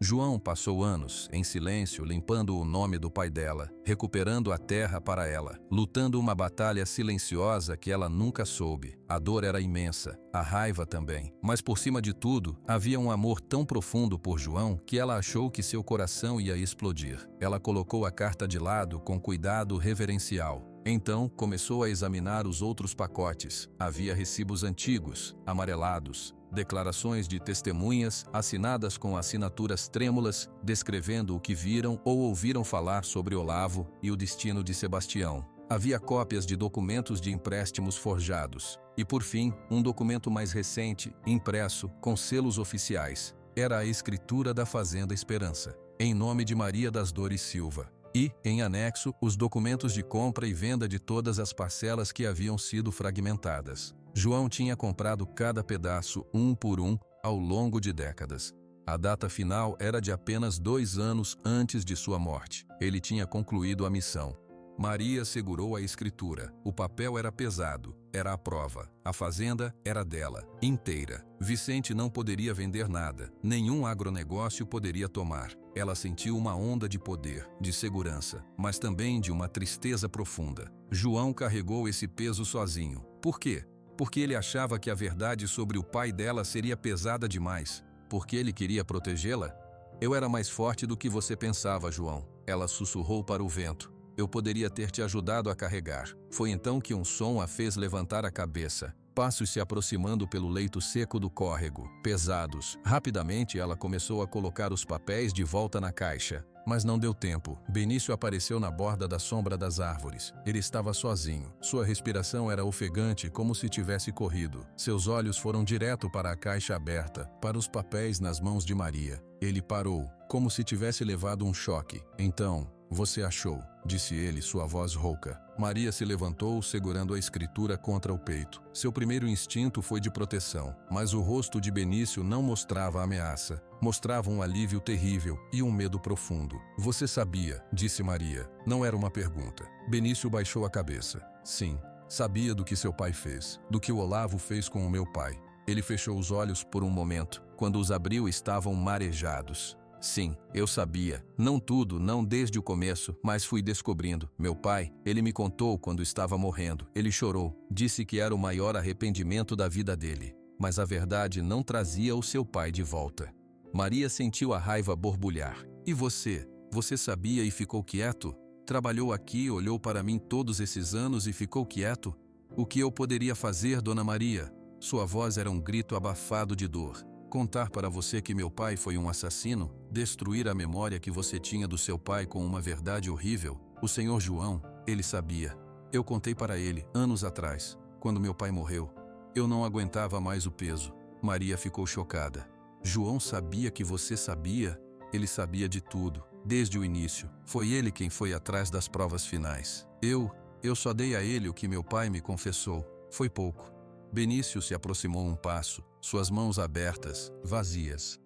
João passou anos, em silêncio, limpando o nome do pai dela, recuperando a terra para ela, lutando uma batalha silenciosa que ela nunca soube. A dor era imensa, a raiva também. Mas por cima de tudo, havia um amor tão profundo por João que ela achou que seu coração ia explodir. Ela colocou a carta de lado com cuidado reverencial. Então, começou a examinar os outros pacotes. Havia recibos antigos, amarelados, declarações de testemunhas assinadas com assinaturas trêmulas, descrevendo o que viram ou ouviram falar sobre Olavo e o destino de Sebastião. Havia cópias de documentos de empréstimos forjados. E, por fim, um documento mais recente, impresso, com selos oficiais. Era a escritura da Fazenda Esperança, em nome de Maria das Dores Silva. E, em anexo, os documentos de compra e venda de todas as parcelas que haviam sido fragmentadas. João tinha comprado cada pedaço, um por um, ao longo de décadas. A data final era de apenas 2 anos antes de sua morte. Ele tinha concluído a missão. Maria segurou a escritura. O papel era pesado, era a prova. A fazenda era dela, inteira. Vicente não poderia vender nada, nenhum agronegócio poderia tomar. Ela sentiu uma onda de poder, de segurança, mas também de uma tristeza profunda. João carregou esse peso sozinho. Por quê? Porque ele achava que a verdade sobre o pai dela seria pesada demais. Porque ele queria protegê-la? Eu era mais forte do que você pensava, João. Ela sussurrou para o vento. Eu poderia ter te ajudado a carregar. Foi então que um som a fez levantar a cabeça. Passos se aproximando pelo leito seco do córrego, pesados. Rapidamente ela começou a colocar os papéis de volta na caixa. Mas não deu tempo. Benício apareceu na borda da sombra das árvores. Ele estava sozinho. Sua respiração era ofegante, como se tivesse corrido. Seus olhos foram direto para a caixa aberta, para os papéis nas mãos de Maria. Ele parou, como se tivesse levado um choque. Então, você achou, disse ele, sua voz rouca. Maria se levantou, segurando a escritura contra o peito. Seu primeiro instinto foi de proteção, mas o rosto de Benício não mostrava ameaça. Mostrava um alívio terrível e um medo profundo. Você sabia, disse Maria. Não era uma pergunta. Benício baixou a cabeça. Sim, sabia do que seu pai fez, do que o Olavo fez com o meu pai. Ele fechou os olhos por um momento. Quando os abriu, estavam marejados. Sim, eu sabia. Não tudo, não desde o começo, mas fui descobrindo. Meu pai, ele me contou quando estava morrendo. Ele chorou, disse que era o maior arrependimento da vida dele. Mas a verdade não trazia o seu pai de volta. Maria sentiu a raiva borbulhar. E você? Você sabia e ficou quieto? Trabalhou aqui, olhou para mim todos esses anos e ficou quieto? O que eu poderia fazer, Dona Maria? Sua voz era um grito abafado de dor. Contar para você que meu pai foi um assassino? Destruir a memória que você tinha do seu pai com uma verdade horrível? O senhor João, ele sabia. Eu contei para ele, anos atrás, quando meu pai morreu. Eu não aguentava mais o peso. Maria ficou chocada. João sabia que você sabia? Ele sabia de tudo, desde o início. Foi ele quem foi atrás das provas finais. Eu só dei a ele o que meu pai me confessou. Foi pouco. Benício se aproximou um passo, suas mãos abertas, vazias.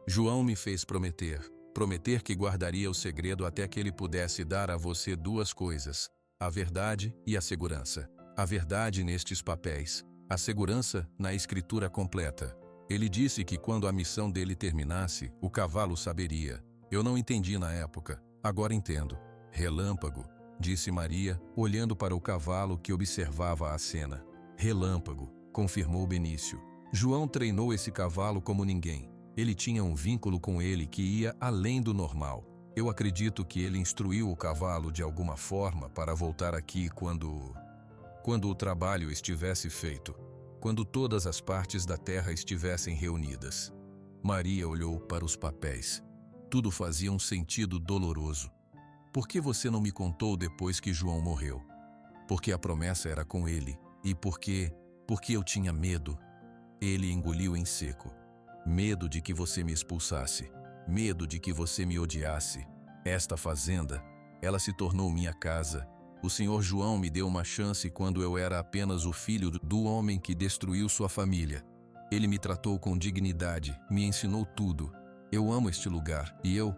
João me fez prometer que guardaria o segredo até que ele pudesse dar a você duas coisas, a verdade e a segurança. A verdade nestes papéis, a segurança na escritura completa. Ele disse que quando a missão dele terminasse, o cavalo saberia. Eu não entendi na época, agora entendo. Relâmpago, disse Maria, olhando para o cavalo que observava a cena. Relâmpago, confirmou Benício. João treinou esse cavalo como ninguém. Ele tinha um vínculo com ele que ia além do normal. Eu acredito que ele instruiu o cavalo de alguma forma para voltar aqui quando o trabalho estivesse feito, quando todas as partes da terra estivessem reunidas. Maria olhou para os papéis. Tudo fazia um sentido doloroso. Por que você não me contou depois que João morreu? Porque a promessa era com ele. E porque eu tinha medo. Ele engoliu em seco. Medo de que você me expulsasse. Medo de que você me odiasse. Esta fazenda, ela se tornou minha casa. O senhor João me deu uma chance quando eu era apenas o filho do homem que destruiu sua família. Ele me tratou com dignidade, me ensinou tudo. Eu amo este lugar e eu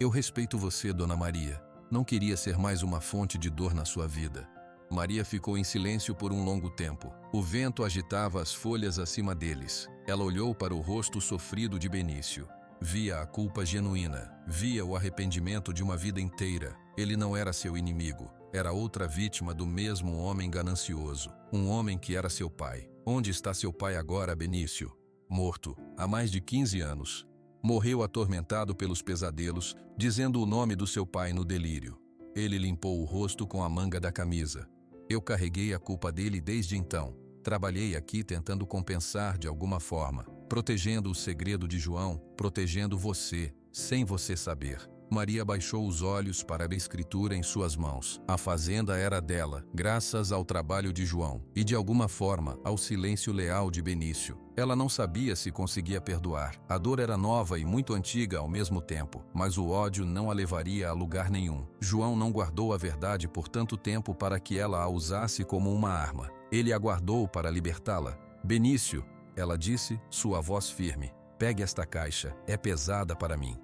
respeito você, Dona Maria. Não queria ser mais uma fonte de dor na sua vida. Maria ficou em silêncio por um longo tempo. O vento agitava as folhas acima deles. Ela olhou para o rosto sofrido de Benício. Via a culpa genuína. Via o arrependimento de uma vida inteira. Ele não era seu inimigo. Era outra vítima do mesmo homem ganancioso. Um homem que era seu pai. Onde está seu pai agora, Benício? Morto, há mais de 15 anos. Morreu atormentado pelos pesadelos, dizendo o nome do seu pai no delírio. Ele limpou o rosto com a manga da camisa. Eu carreguei a culpa dele desde então. Trabalhei aqui tentando compensar de alguma forma, protegendo o segredo de João, protegendo você, sem você saber. Maria baixou os olhos para a escritura em suas mãos. A fazenda era dela, graças ao trabalho de João e, de alguma forma, ao silêncio leal de Benício. Ela não sabia se conseguia perdoar. A dor era nova e muito antiga ao mesmo tempo, mas o ódio não a levaria a lugar nenhum. João não guardou a verdade por tanto tempo para que ela a usasse como uma arma. Ele a guardou para libertá-la. Benício, ela disse, sua voz firme, pegue esta caixa, é pesada para mim.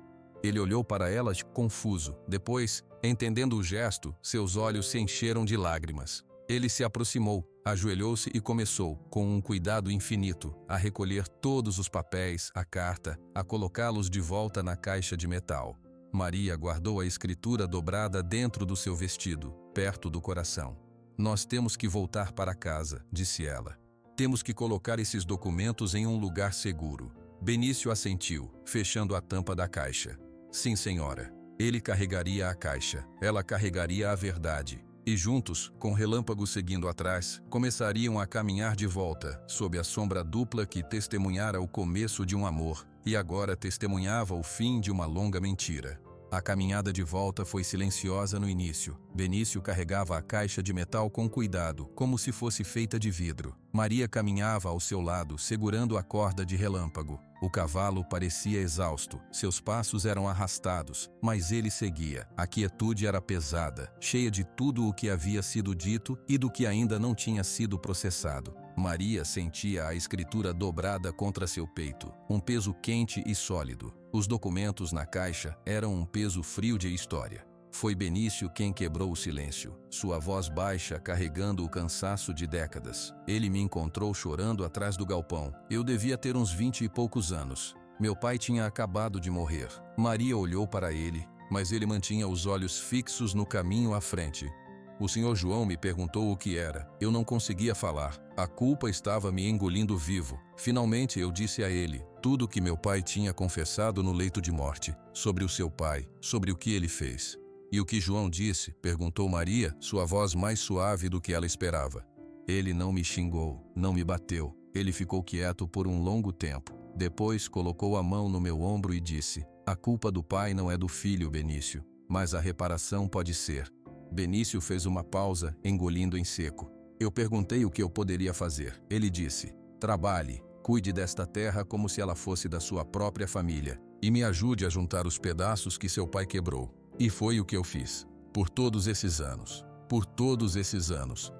Ele olhou para ela confuso. Depois, entendendo o gesto, seus olhos se encheram de lágrimas. Ele se aproximou, ajoelhou-se e começou, com um cuidado infinito, a recolher todos os papéis, a carta, a colocá-los de volta na caixa de metal. Maria guardou a escritura dobrada dentro do seu vestido, perto do coração. Nós temos que voltar para casa, disse ela. Temos que colocar esses documentos em um lugar seguro. Benício assentiu, fechando a tampa da caixa. Sim, senhora. Ele carregaria a caixa, ela carregaria a verdade. E juntos, com Relâmpago seguindo atrás, começariam a caminhar de volta, sob a sombra dupla que testemunhara o começo de um amor, e agora testemunhava o fim de uma longa mentira. A caminhada de volta foi silenciosa no início. Benício carregava a caixa de metal com cuidado, como se fosse feita de vidro. Maria caminhava ao seu lado, segurando a corda de Relâmpago. O cavalo parecia exausto, seus passos eram arrastados, mas ele seguia. A quietude era pesada, cheia de tudo o que havia sido dito e do que ainda não tinha sido processado. Maria sentia a escritura dobrada contra seu peito, um peso quente e sólido. Os documentos na caixa eram um peso frio de história. Foi Benício quem quebrou o silêncio, sua voz baixa carregando o cansaço de décadas. Ele me encontrou chorando atrás do galpão. Eu devia ter uns 20 e poucos anos. Meu pai tinha acabado de morrer. Maria olhou para ele, mas ele mantinha os olhos fixos no caminho à frente. O senhor João me perguntou o que era. Eu não conseguia falar. A culpa estava me engolindo vivo. Finalmente eu disse a ele tudo o que meu pai tinha confessado no leito de morte, sobre o seu pai, sobre o que ele fez. E o que João disse? Perguntou Maria, sua voz mais suave do que ela esperava. Ele não me xingou, não me bateu. Ele ficou quieto por um longo tempo. Depois colocou a mão no meu ombro e disse: a culpa do pai não é do filho, Benício, mas a reparação pode ser. Benício fez uma pausa, engolindo em seco. Eu perguntei o que eu poderia fazer. Ele disse: trabalhe, cuide desta terra como se ela fosse da sua própria família, e me ajude a juntar os pedaços que seu pai quebrou. E foi o que eu fiz. Por todos esses anos,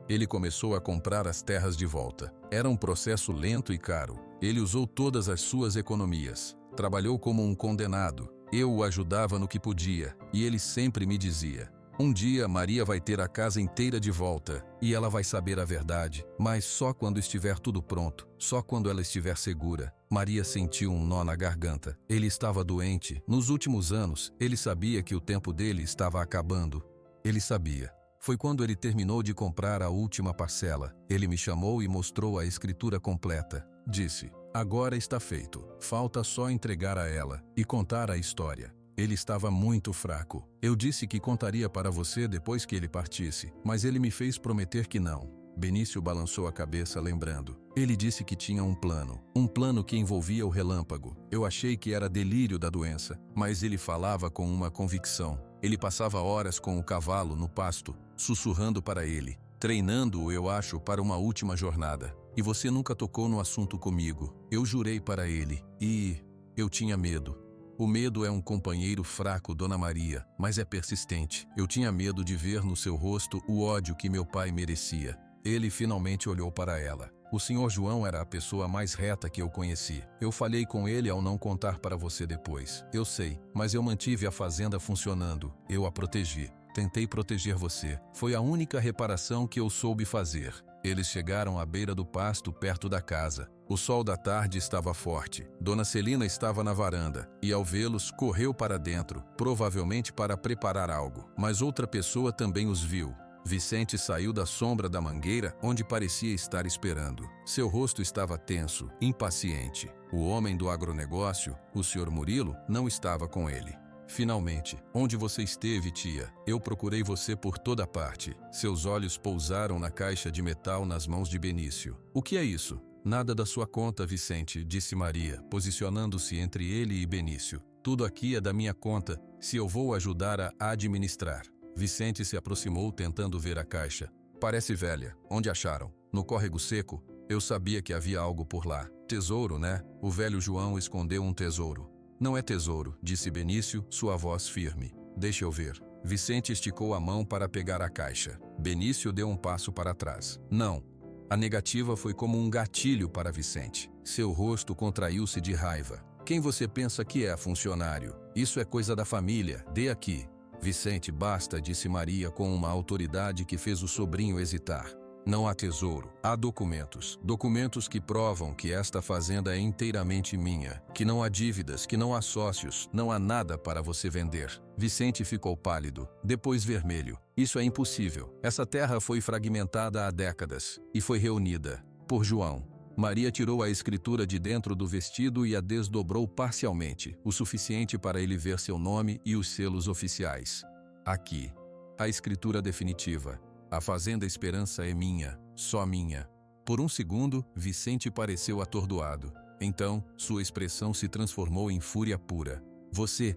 ele começou a comprar as terras de volta. Era um processo lento e caro. Ele usou todas as suas economias. Trabalhou como um condenado. Eu o ajudava no que podia, e ele sempre me dizia: um dia Maria vai ter a casa inteira de volta, e ela vai saber a verdade, mas só quando estiver tudo pronto, só quando ela estiver segura. Maria sentiu um nó na garganta. Ele estava doente. Nos últimos anos, ele sabia que o tempo dele estava acabando. Ele sabia. Foi quando ele terminou de comprar a última parcela. Ele me chamou e mostrou a escritura completa. Disse: agora está feito. Falta só entregar a ela e contar a história. Ele estava muito fraco. Eu disse que contaria para você depois que ele partisse, mas ele me fez prometer que não. Benício balançou a cabeça lembrando. Ele disse que tinha um plano que envolvia o Relâmpago. Eu achei que era delírio da doença, mas ele falava com uma convicção. Ele passava horas com o cavalo no pasto, sussurrando para ele, treinando-o, eu acho, para uma última jornada. E você nunca tocou no assunto comigo. Eu jurei para ele, e eu tinha medo. O medo é um companheiro fraco, Dona Maria, mas é persistente. Eu tinha medo de ver no seu rosto o ódio que meu pai merecia. Ele finalmente olhou para ela. O senhor João era a pessoa mais reta que eu conheci. Eu falhei com ele ao não contar para você depois. Eu sei, mas eu mantive a fazenda funcionando. Eu a protegi. Tentei proteger você. Foi a única reparação que eu soube fazer. Eles chegaram à beira do pasto perto da casa. O sol da tarde estava forte. Dona Celina estava na varanda e, ao vê-los, correu para dentro, provavelmente para preparar algo. Mas outra pessoa também os viu. Vicente saiu da sombra da mangueira, onde parecia estar esperando. Seu rosto estava tenso, impaciente. O homem do agronegócio, o Sr. Murilo, não estava com ele. Finalmente, onde você esteve, tia? Eu procurei você por toda parte. Seus olhos pousaram na caixa de metal nas mãos de Benício. O que é isso? Nada da sua conta, Vicente, disse Maria, posicionando-se entre ele e Benício. Tudo aqui é da minha conta, se eu vou ajudar a administrar. Vicente se aproximou tentando ver a caixa. Parece velha. Onde acharam? No córrego seco? Eu sabia que havia algo por lá. Tesouro, né? O velho João escondeu um tesouro. Não é tesouro, disse Benício, sua voz firme. Deixa eu ver. Vicente esticou a mão para pegar a caixa. Benício deu um passo para trás. Não. A negativa foi como um gatilho para Vicente. Seu rosto contraiu-se de raiva. Quem você pensa que é, funcionário? Isso é coisa da família, dê aqui. Vicente, basta, disse Maria com uma autoridade que fez o sobrinho hesitar. Não há tesouro, há documentos. Documentos que provam que esta fazenda é inteiramente minha, que não há dívidas, que não há sócios, não há nada para você vender. Vicente ficou pálido, depois vermelho. Isso é impossível. Essa terra foi fragmentada há décadas e foi reunida por João. Maria tirou a escritura de dentro do vestido e a desdobrou parcialmente, o suficiente para ele ver seu nome e os selos oficiais. Aqui, a escritura definitiva. A Fazenda Esperança é minha, só minha. Por um segundo, Vicente pareceu atordoado. Então, sua expressão se transformou em fúria pura. Você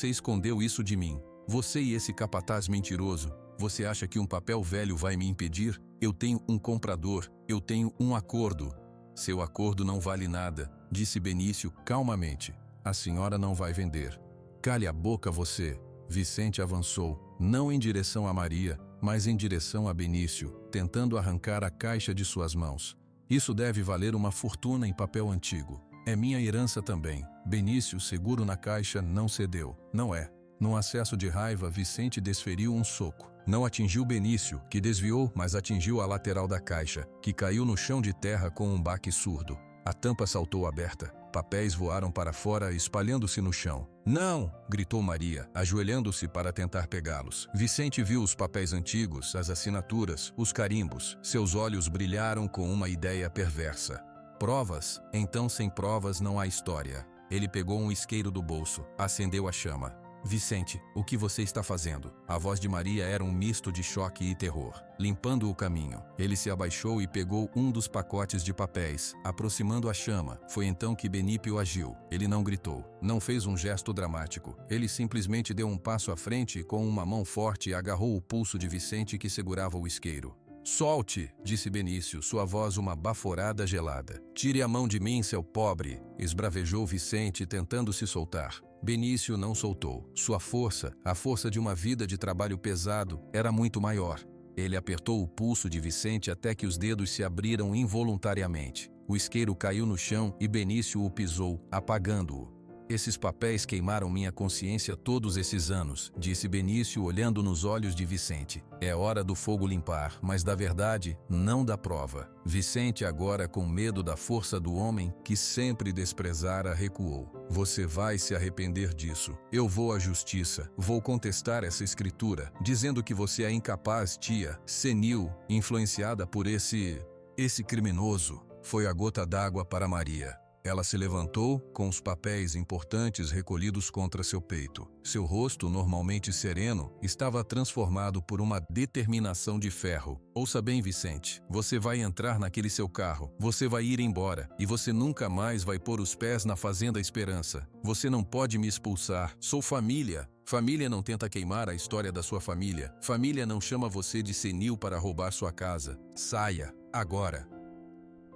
escondeu isso de mim. Você e esse capataz mentiroso. Você acha que um papel velho vai me impedir? Eu tenho um comprador, eu tenho um acordo. Seu acordo não vale nada, disse Benício calmamente. A senhora não vai vender. Cale a boca você. Vicente avançou, não em direção a Maria, mas em direção a Benício, tentando arrancar a caixa de suas mãos. Isso deve valer uma fortuna em papel antigo. É minha herança também. Benício, seguro na caixa, não cedeu. Não é. Num acesso de raiva, Vicente desferiu um soco. Não atingiu Benício, que desviou, mas atingiu a lateral da caixa, que caiu no chão de terra com um baque surdo. A tampa saltou aberta. Papéis voaram para fora, espalhando-se no chão. Não! Gritou Maria, ajoelhando-se para tentar pegá-los. Vicente viu os papéis antigos, as assinaturas, os carimbos. Seus olhos brilharam com uma ideia perversa. Provas? Então sem provas não há história. Ele pegou um isqueiro do bolso, acendeu a chama. Vicente, o que você está fazendo? A voz de Maria era um misto de choque e terror. Limpando o caminho, ele se abaixou e pegou um dos pacotes de papéis, aproximando a chama. Foi então que Benício agiu. Ele não gritou, não fez um gesto dramático. Ele simplesmente deu um passo à frente e com uma mão forte agarrou o pulso de Vicente que segurava o isqueiro. Solte, disse Benício, sua voz uma baforada gelada. Tire a mão de mim, seu pobre, esbravejou Vicente tentando se soltar. Benício não soltou. Sua força, a força de uma vida de trabalho pesado, era muito maior. Ele apertou o pulso de Vicente até que os dedos se abriram involuntariamente. O isqueiro caiu no chão e Benício o pisou, apagando-o. Esses papéis queimaram minha consciência todos esses anos, disse Benício olhando nos olhos de Vicente. É hora do fogo limpar, mas da verdade, não da prova. Vicente, agora com medo da força do homem que sempre desprezara, recuou. Você vai se arrepender disso. Eu vou à justiça. Vou contestar essa escritura, dizendo que você é incapaz, tia, senil, influenciada por esse criminoso. Foi a gota d'água para Maria. Ela se levantou, com os papéis importantes recolhidos contra seu peito. Seu rosto, normalmente sereno, estava transformado por uma determinação de ferro. Ouça bem, Vicente, você vai entrar naquele seu carro, você vai ir embora, e você nunca mais vai pôr os pés na Fazenda Esperança. Você não pode me expulsar. Sou família. Família não tenta queimar a história da sua família. Família não chama você de senil para roubar sua casa. Saia, agora.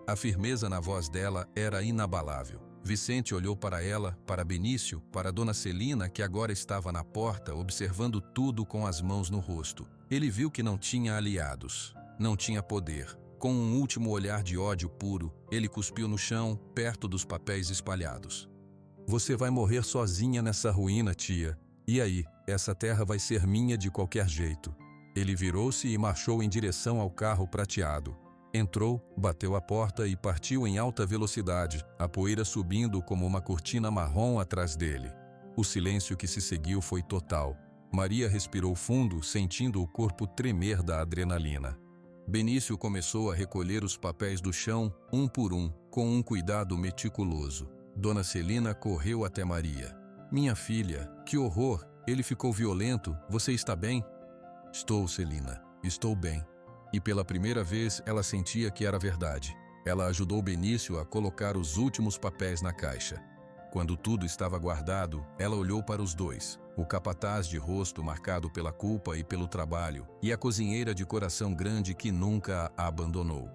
A firmeza na voz dela era inabalável. Vicente olhou para ela, para Benício, para Dona Celina, que agora estava na porta, observando tudo com as mãos no rosto. Ele viu que não tinha aliados, não tinha poder. Com um último olhar de ódio puro, ele cuspiu no chão, perto dos papéis espalhados. Você vai morrer sozinha nessa ruína, tia. E aí, essa terra vai ser minha de qualquer jeito. Ele virou-se e marchou em direção ao carro prateado. Entrou, bateu a porta e partiu em alta velocidade, a poeira subindo como uma cortina marrom atrás dele. O silêncio que se seguiu foi total. Maria respirou fundo, sentindo o corpo tremer da adrenalina. Benício começou a recolher os papéis do chão, um por um, com um cuidado meticuloso. Dona Celina correu até Maria. Minha filha, que horror! Ele ficou violento. Você está bem? Estou, Celina. Estou bem. E pela primeira vez ela sentia que era verdade. Ela ajudou Benício a colocar os últimos papéis na caixa. Quando tudo estava guardado, ela olhou para os dois. O capataz de rosto marcado pela culpa e pelo trabalho, e a cozinheira de coração grande que nunca a abandonou.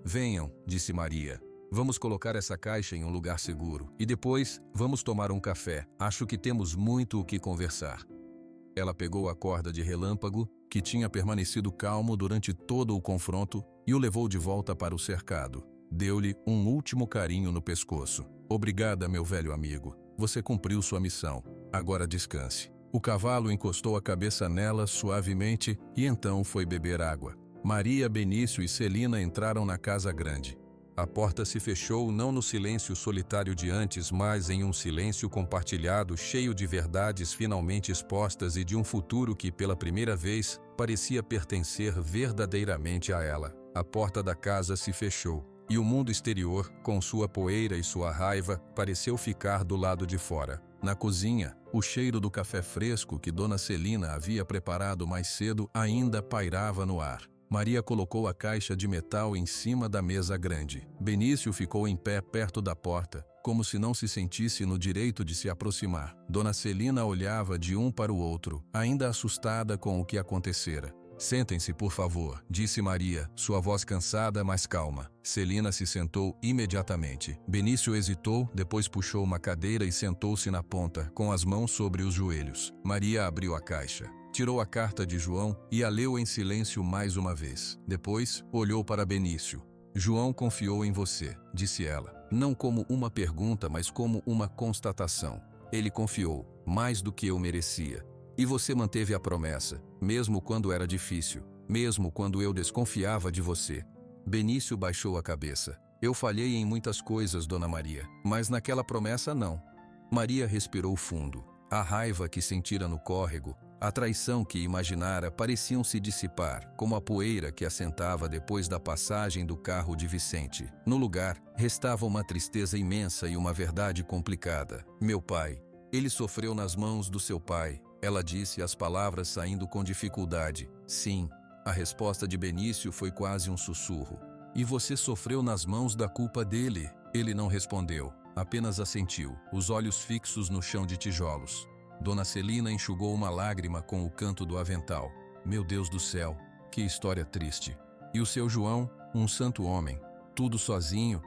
Venham, disse Maria. Vamos colocar essa caixa em um lugar seguro. E depois, vamos tomar um café. Acho que temos muito o que conversar. Ela pegou a corda de relâmpago, que tinha permanecido calmo durante todo o confronto, e o levou de volta para o cercado. Deu-lhe um último carinho no pescoço. Obrigada, meu velho amigo. Você cumpriu sua missão. Agora descanse. O cavalo encostou a cabeça nela suavemente e então foi beber água. Maria, Benício e Celina entraram na casa grande. A porta se fechou não no silêncio solitário de antes, mas em um silêncio compartilhado, cheio de verdades finalmente expostas e de um futuro que, pela primeira vez, parecia pertencer verdadeiramente a ela. A porta da casa se fechou, e o mundo exterior, com sua poeira e sua raiva, pareceu ficar do lado de fora. Na cozinha, o cheiro do café fresco que Dona Celina havia preparado mais cedo ainda pairava no ar. Maria colocou a caixa de metal em cima da mesa grande. Benício ficou em pé perto da porta, como se não se sentisse no direito de se aproximar. Dona Celina olhava de um para o outro, ainda assustada com o que acontecera. Sentem-se, por favor, disse Maria, sua voz cansada, mas calma. Celina se sentou imediatamente. Benício hesitou, depois puxou uma cadeira e sentou-se na ponta, com as mãos sobre os joelhos. Maria abriu a caixa. Tirou a carta de João e a leu em silêncio mais uma vez. Depois, olhou para Benício. João confiou em você, disse ela. Não como uma pergunta, mas como uma constatação. Ele confiou, mais do que eu merecia. E você manteve a promessa, mesmo quando era difícil, mesmo quando eu desconfiava de você. Benício baixou a cabeça. Eu falhei em muitas coisas, Dona Maria, mas naquela promessa não. Maria respirou fundo. A raiva que sentira no córrego, a traição que imaginara pareciam se dissipar, como a poeira que assentava depois da passagem do carro de Vicente. No lugar, restava uma tristeza imensa e uma verdade complicada. Meu pai, ele sofreu nas mãos do seu pai. Ela disse as palavras saindo com dificuldade. Sim, a resposta de Benício foi quase um sussurro. E você sofreu nas mãos da culpa dele? Ele não respondeu, apenas assentiu, os olhos fixos no chão de tijolos. Dona Celina enxugou uma lágrima com o canto do avental. Meu Deus do céu, que história triste. E o seu João, um santo homem, tudo sozinho?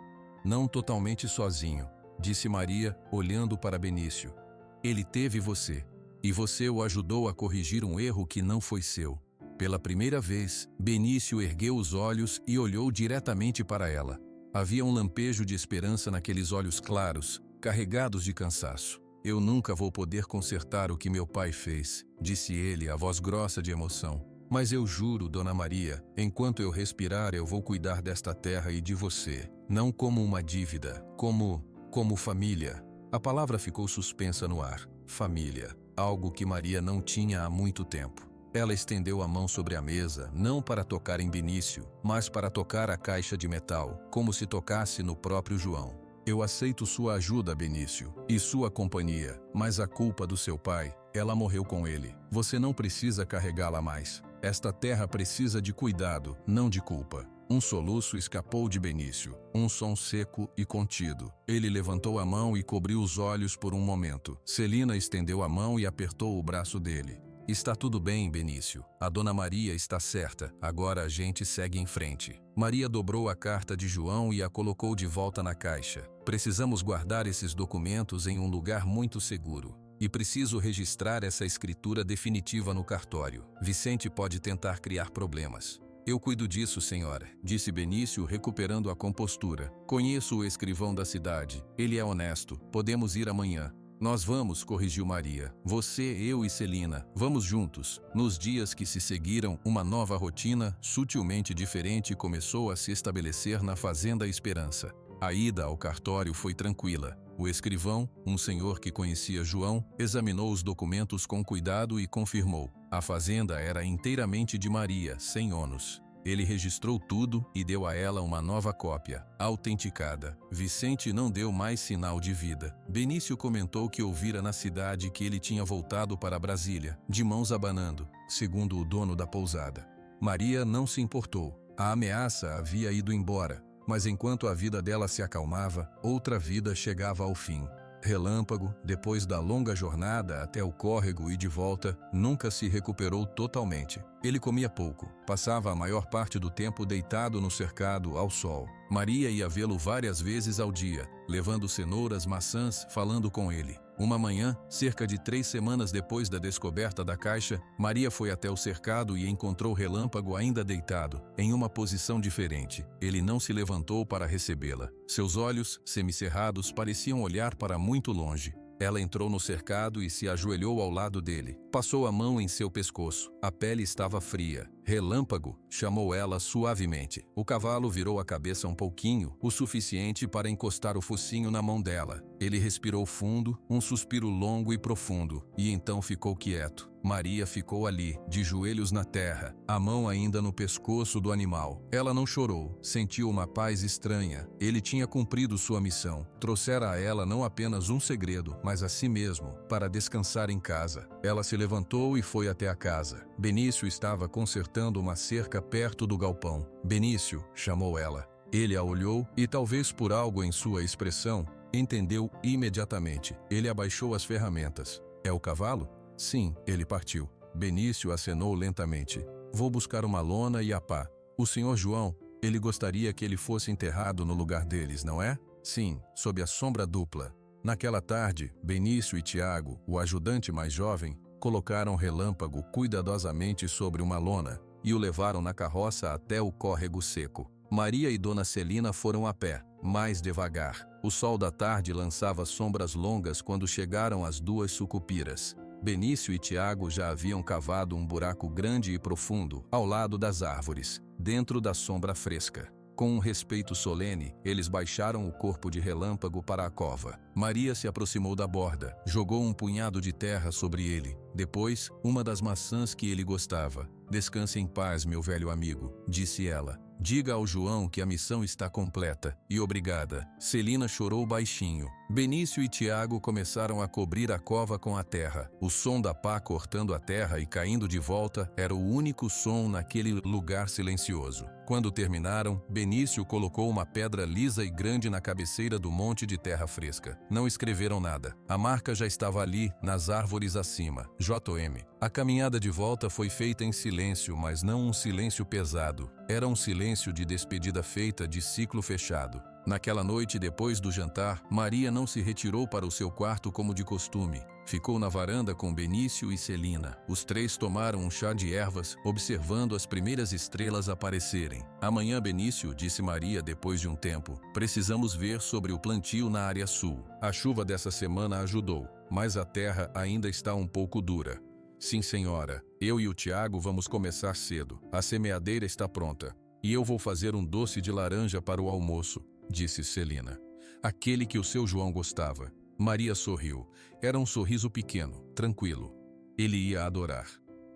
Não totalmente sozinho, disse Maria, olhando para Benício. Ele teve você, e você o ajudou a corrigir um erro que não foi seu. Pela primeira vez, Benício ergueu os olhos e olhou diretamente para ela. Havia um lampejo de esperança naqueles olhos claros, carregados de cansaço. Eu nunca vou poder consertar o que meu pai fez, disse ele, a voz grossa de emoção. Mas eu juro, Dona Maria, enquanto eu respirar eu vou cuidar desta terra e de você. Não como uma dívida, como família. A palavra ficou suspensa no ar. Família. Algo que Maria não tinha há muito tempo. Ela estendeu a mão sobre a mesa, não para tocar em Benício, mas para tocar a caixa de metal, como se tocasse no próprio João. Eu aceito sua ajuda, Benício, e sua companhia, mas a culpa do seu pai, ela morreu com ele. Você não precisa carregá-la mais. Esta terra precisa de cuidado, não de culpa. Um soluço escapou de Benício, um som seco e contido. Ele levantou a mão e cobriu os olhos por um momento. Celina estendeu a mão e apertou o braço dele. Está tudo bem, Benício. A Dona Maria está certa. Agora a gente segue em frente. Maria dobrou a carta de João e a colocou de volta na caixa. Precisamos guardar esses documentos em um lugar muito seguro. E preciso registrar essa escritura definitiva no cartório. Vicente pode tentar criar problemas. Eu cuido disso, senhora, disse Benício, recuperando a compostura. Conheço o escrivão da cidade. Ele é honesto. Podemos ir amanhã. Nós vamos, corrigiu Maria. Você, eu e Celina. Vamos juntos. Nos dias que se seguiram, uma nova rotina, sutilmente diferente, começou a se estabelecer na Fazenda Esperança. A ida ao cartório foi tranquila. O escrivão, um senhor que conhecia João, examinou os documentos com cuidado e confirmou. A fazenda era inteiramente de Maria, sem ônus. Ele registrou tudo e deu a ela uma nova cópia, autenticada. Vicente não deu mais sinal de vida. Benício comentou que ouvira na cidade que ele tinha voltado para Brasília, de mãos abanando, segundo o dono da pousada. Maria não se importou. A ameaça havia ido embora, mas enquanto a vida dela se acalmava, outra vida chegava ao fim. Relâmpago, depois da longa jornada até o córrego e de volta, nunca se recuperou totalmente. Ele comia pouco, passava a maior parte do tempo deitado no cercado ao sol. Maria ia vê-lo várias vezes ao dia, levando cenouras, maçãs, falando com ele. Uma manhã, cerca de 3 semanas depois da descoberta da caixa, Maria foi até o cercado e encontrou Relâmpago ainda deitado, em uma posição diferente. Ele não se levantou para recebê-la. Seus olhos, semicerrados, pareciam olhar para muito longe. Ela entrou no cercado e se ajoelhou ao lado dele. Passou a mão em seu pescoço. A pele estava fria. Relâmpago, chamou ela suavemente. O cavalo virou a cabeça um pouquinho, o suficiente para encostar o focinho na mão dela. Ele respirou fundo, um suspiro longo e profundo, e então ficou quieto. Maria ficou ali, de joelhos na terra, a mão ainda no pescoço do animal. Ela não chorou, sentiu uma paz estranha. Ele tinha cumprido sua missão. Trouxera a ela não apenas um segredo, mas a si mesmo, para descansar em casa. Ela se levantou e foi até a casa. Benício estava consertando uma cerca perto do galpão. Benício, chamou ela. Ele a olhou e, talvez por algo em sua expressão, entendeu imediatamente. Ele abaixou as ferramentas. É o cavalo? Sim, ele partiu. Benício acenou lentamente. Vou buscar uma lona e a pá. O senhor João, ele gostaria que ele fosse enterrado no lugar deles, não é? Sim, sob a sombra dupla. Naquela tarde, Benício e Tiago, o ajudante mais jovem, colocaram Relâmpago cuidadosamente sobre uma lona e o levaram na carroça até o córrego seco. Maria e Dona Celina foram a pé, mais devagar. O sol da tarde lançava sombras longas quando chegaram às 2 sucupiras. Benício e Tiago já haviam cavado um buraco grande e profundo, ao lado das árvores, dentro da sombra fresca. Com um respeito solene, eles baixaram o corpo de Relâmpago para a cova. Maria se aproximou da borda, jogou um punhado de terra sobre ele. Depois, uma das maçãs que ele gostava. Descanse em paz, meu velho amigo, disse ela. Diga ao João que a missão está completa, e obrigada. Celina chorou baixinho. Benício e Tiago começaram a cobrir a cova com a terra. O som da pá cortando a terra e caindo de volta era o único som naquele lugar silencioso. Quando terminaram, Benício colocou uma pedra lisa e grande na cabeceira do monte de terra fresca. Não escreveram nada. A marca já estava ali, nas árvores acima. JM. A caminhada de volta foi feita em silêncio, mas não um silêncio pesado. Era um silêncio de despedida feita de ciclo fechado. Naquela noite, depois do jantar, Maria não se retirou para o seu quarto como de costume. Ficou na varanda com Benício e Celina. Os 3 tomaram um chá de ervas, observando as primeiras estrelas aparecerem. Amanhã, Benício, disse Maria depois de um tempo, precisamos ver sobre o plantio na área sul. A chuva dessa semana ajudou, mas a terra ainda está um pouco dura. Sim, senhora. Eu e o Tiago vamos começar cedo. A semeadeira está pronta. E eu vou fazer um doce de laranja para o almoço, disse Celina. Aquele que o seu João gostava. Maria sorriu. Era um sorriso pequeno, tranquilo. Ele ia adorar.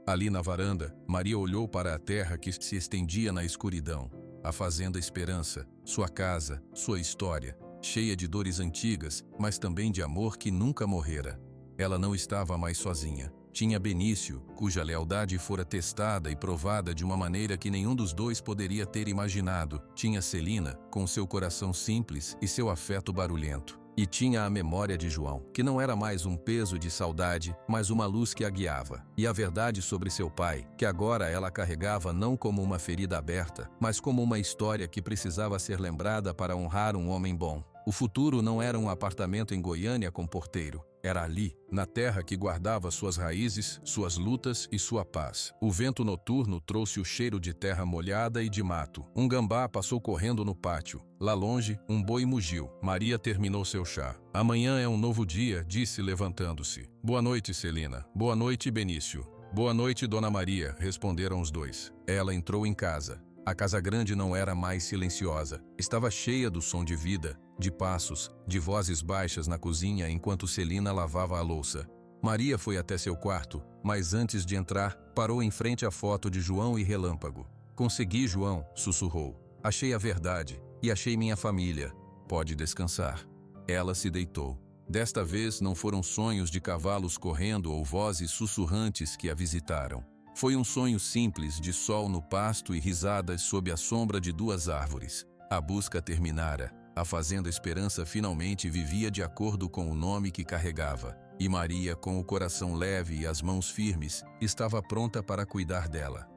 Ali na varanda, Maria olhou para a terra que se estendia na escuridão. A fazenda Esperança, sua casa, sua história, cheia de dores antigas, mas também de amor que nunca morrera. Ela não estava mais sozinha. Tinha Benício, cuja lealdade fora testada e provada de uma maneira que nenhum dos dois poderia ter imaginado. Tinha Celina, com seu coração simples e seu afeto barulhento. E tinha a memória de João, que não era mais um peso de saudade, mas uma luz que a guiava. E a verdade sobre seu pai, que agora ela carregava não como uma ferida aberta, mas como uma história que precisava ser lembrada para honrar um homem bom. O futuro não era um apartamento em Goiânia com porteiro. Era ali, na terra que guardava suas raízes, suas lutas e sua paz. O vento noturno trouxe o cheiro de terra molhada e de mato. Um gambá passou correndo no pátio. Lá longe, um boi mugiu. Maria terminou seu chá. Amanhã é um novo dia, disse levantando-se. Boa noite, Celina. Boa noite, Benício. Boa noite, Dona Maria, responderam os dois. Ela entrou em casa. A casa grande não era mais silenciosa. Estava cheia do som de vida, de passos, de vozes baixas na cozinha enquanto Celina lavava a louça. Maria foi até seu quarto, mas antes de entrar, parou em frente à foto de João e Relâmpago. Consegui, João, sussurrou. Achei a verdade e achei minha família. Pode descansar. Ela se deitou. Desta vez não foram sonhos de cavalos correndo ou vozes sussurrantes que a visitaram. Foi um sonho simples de sol no pasto e risadas sob a sombra de 2 árvores. A busca terminara. A fazenda Esperança finalmente vivia de acordo com o nome que carregava. E Maria, com o coração leve e as mãos firmes, estava pronta para cuidar dela.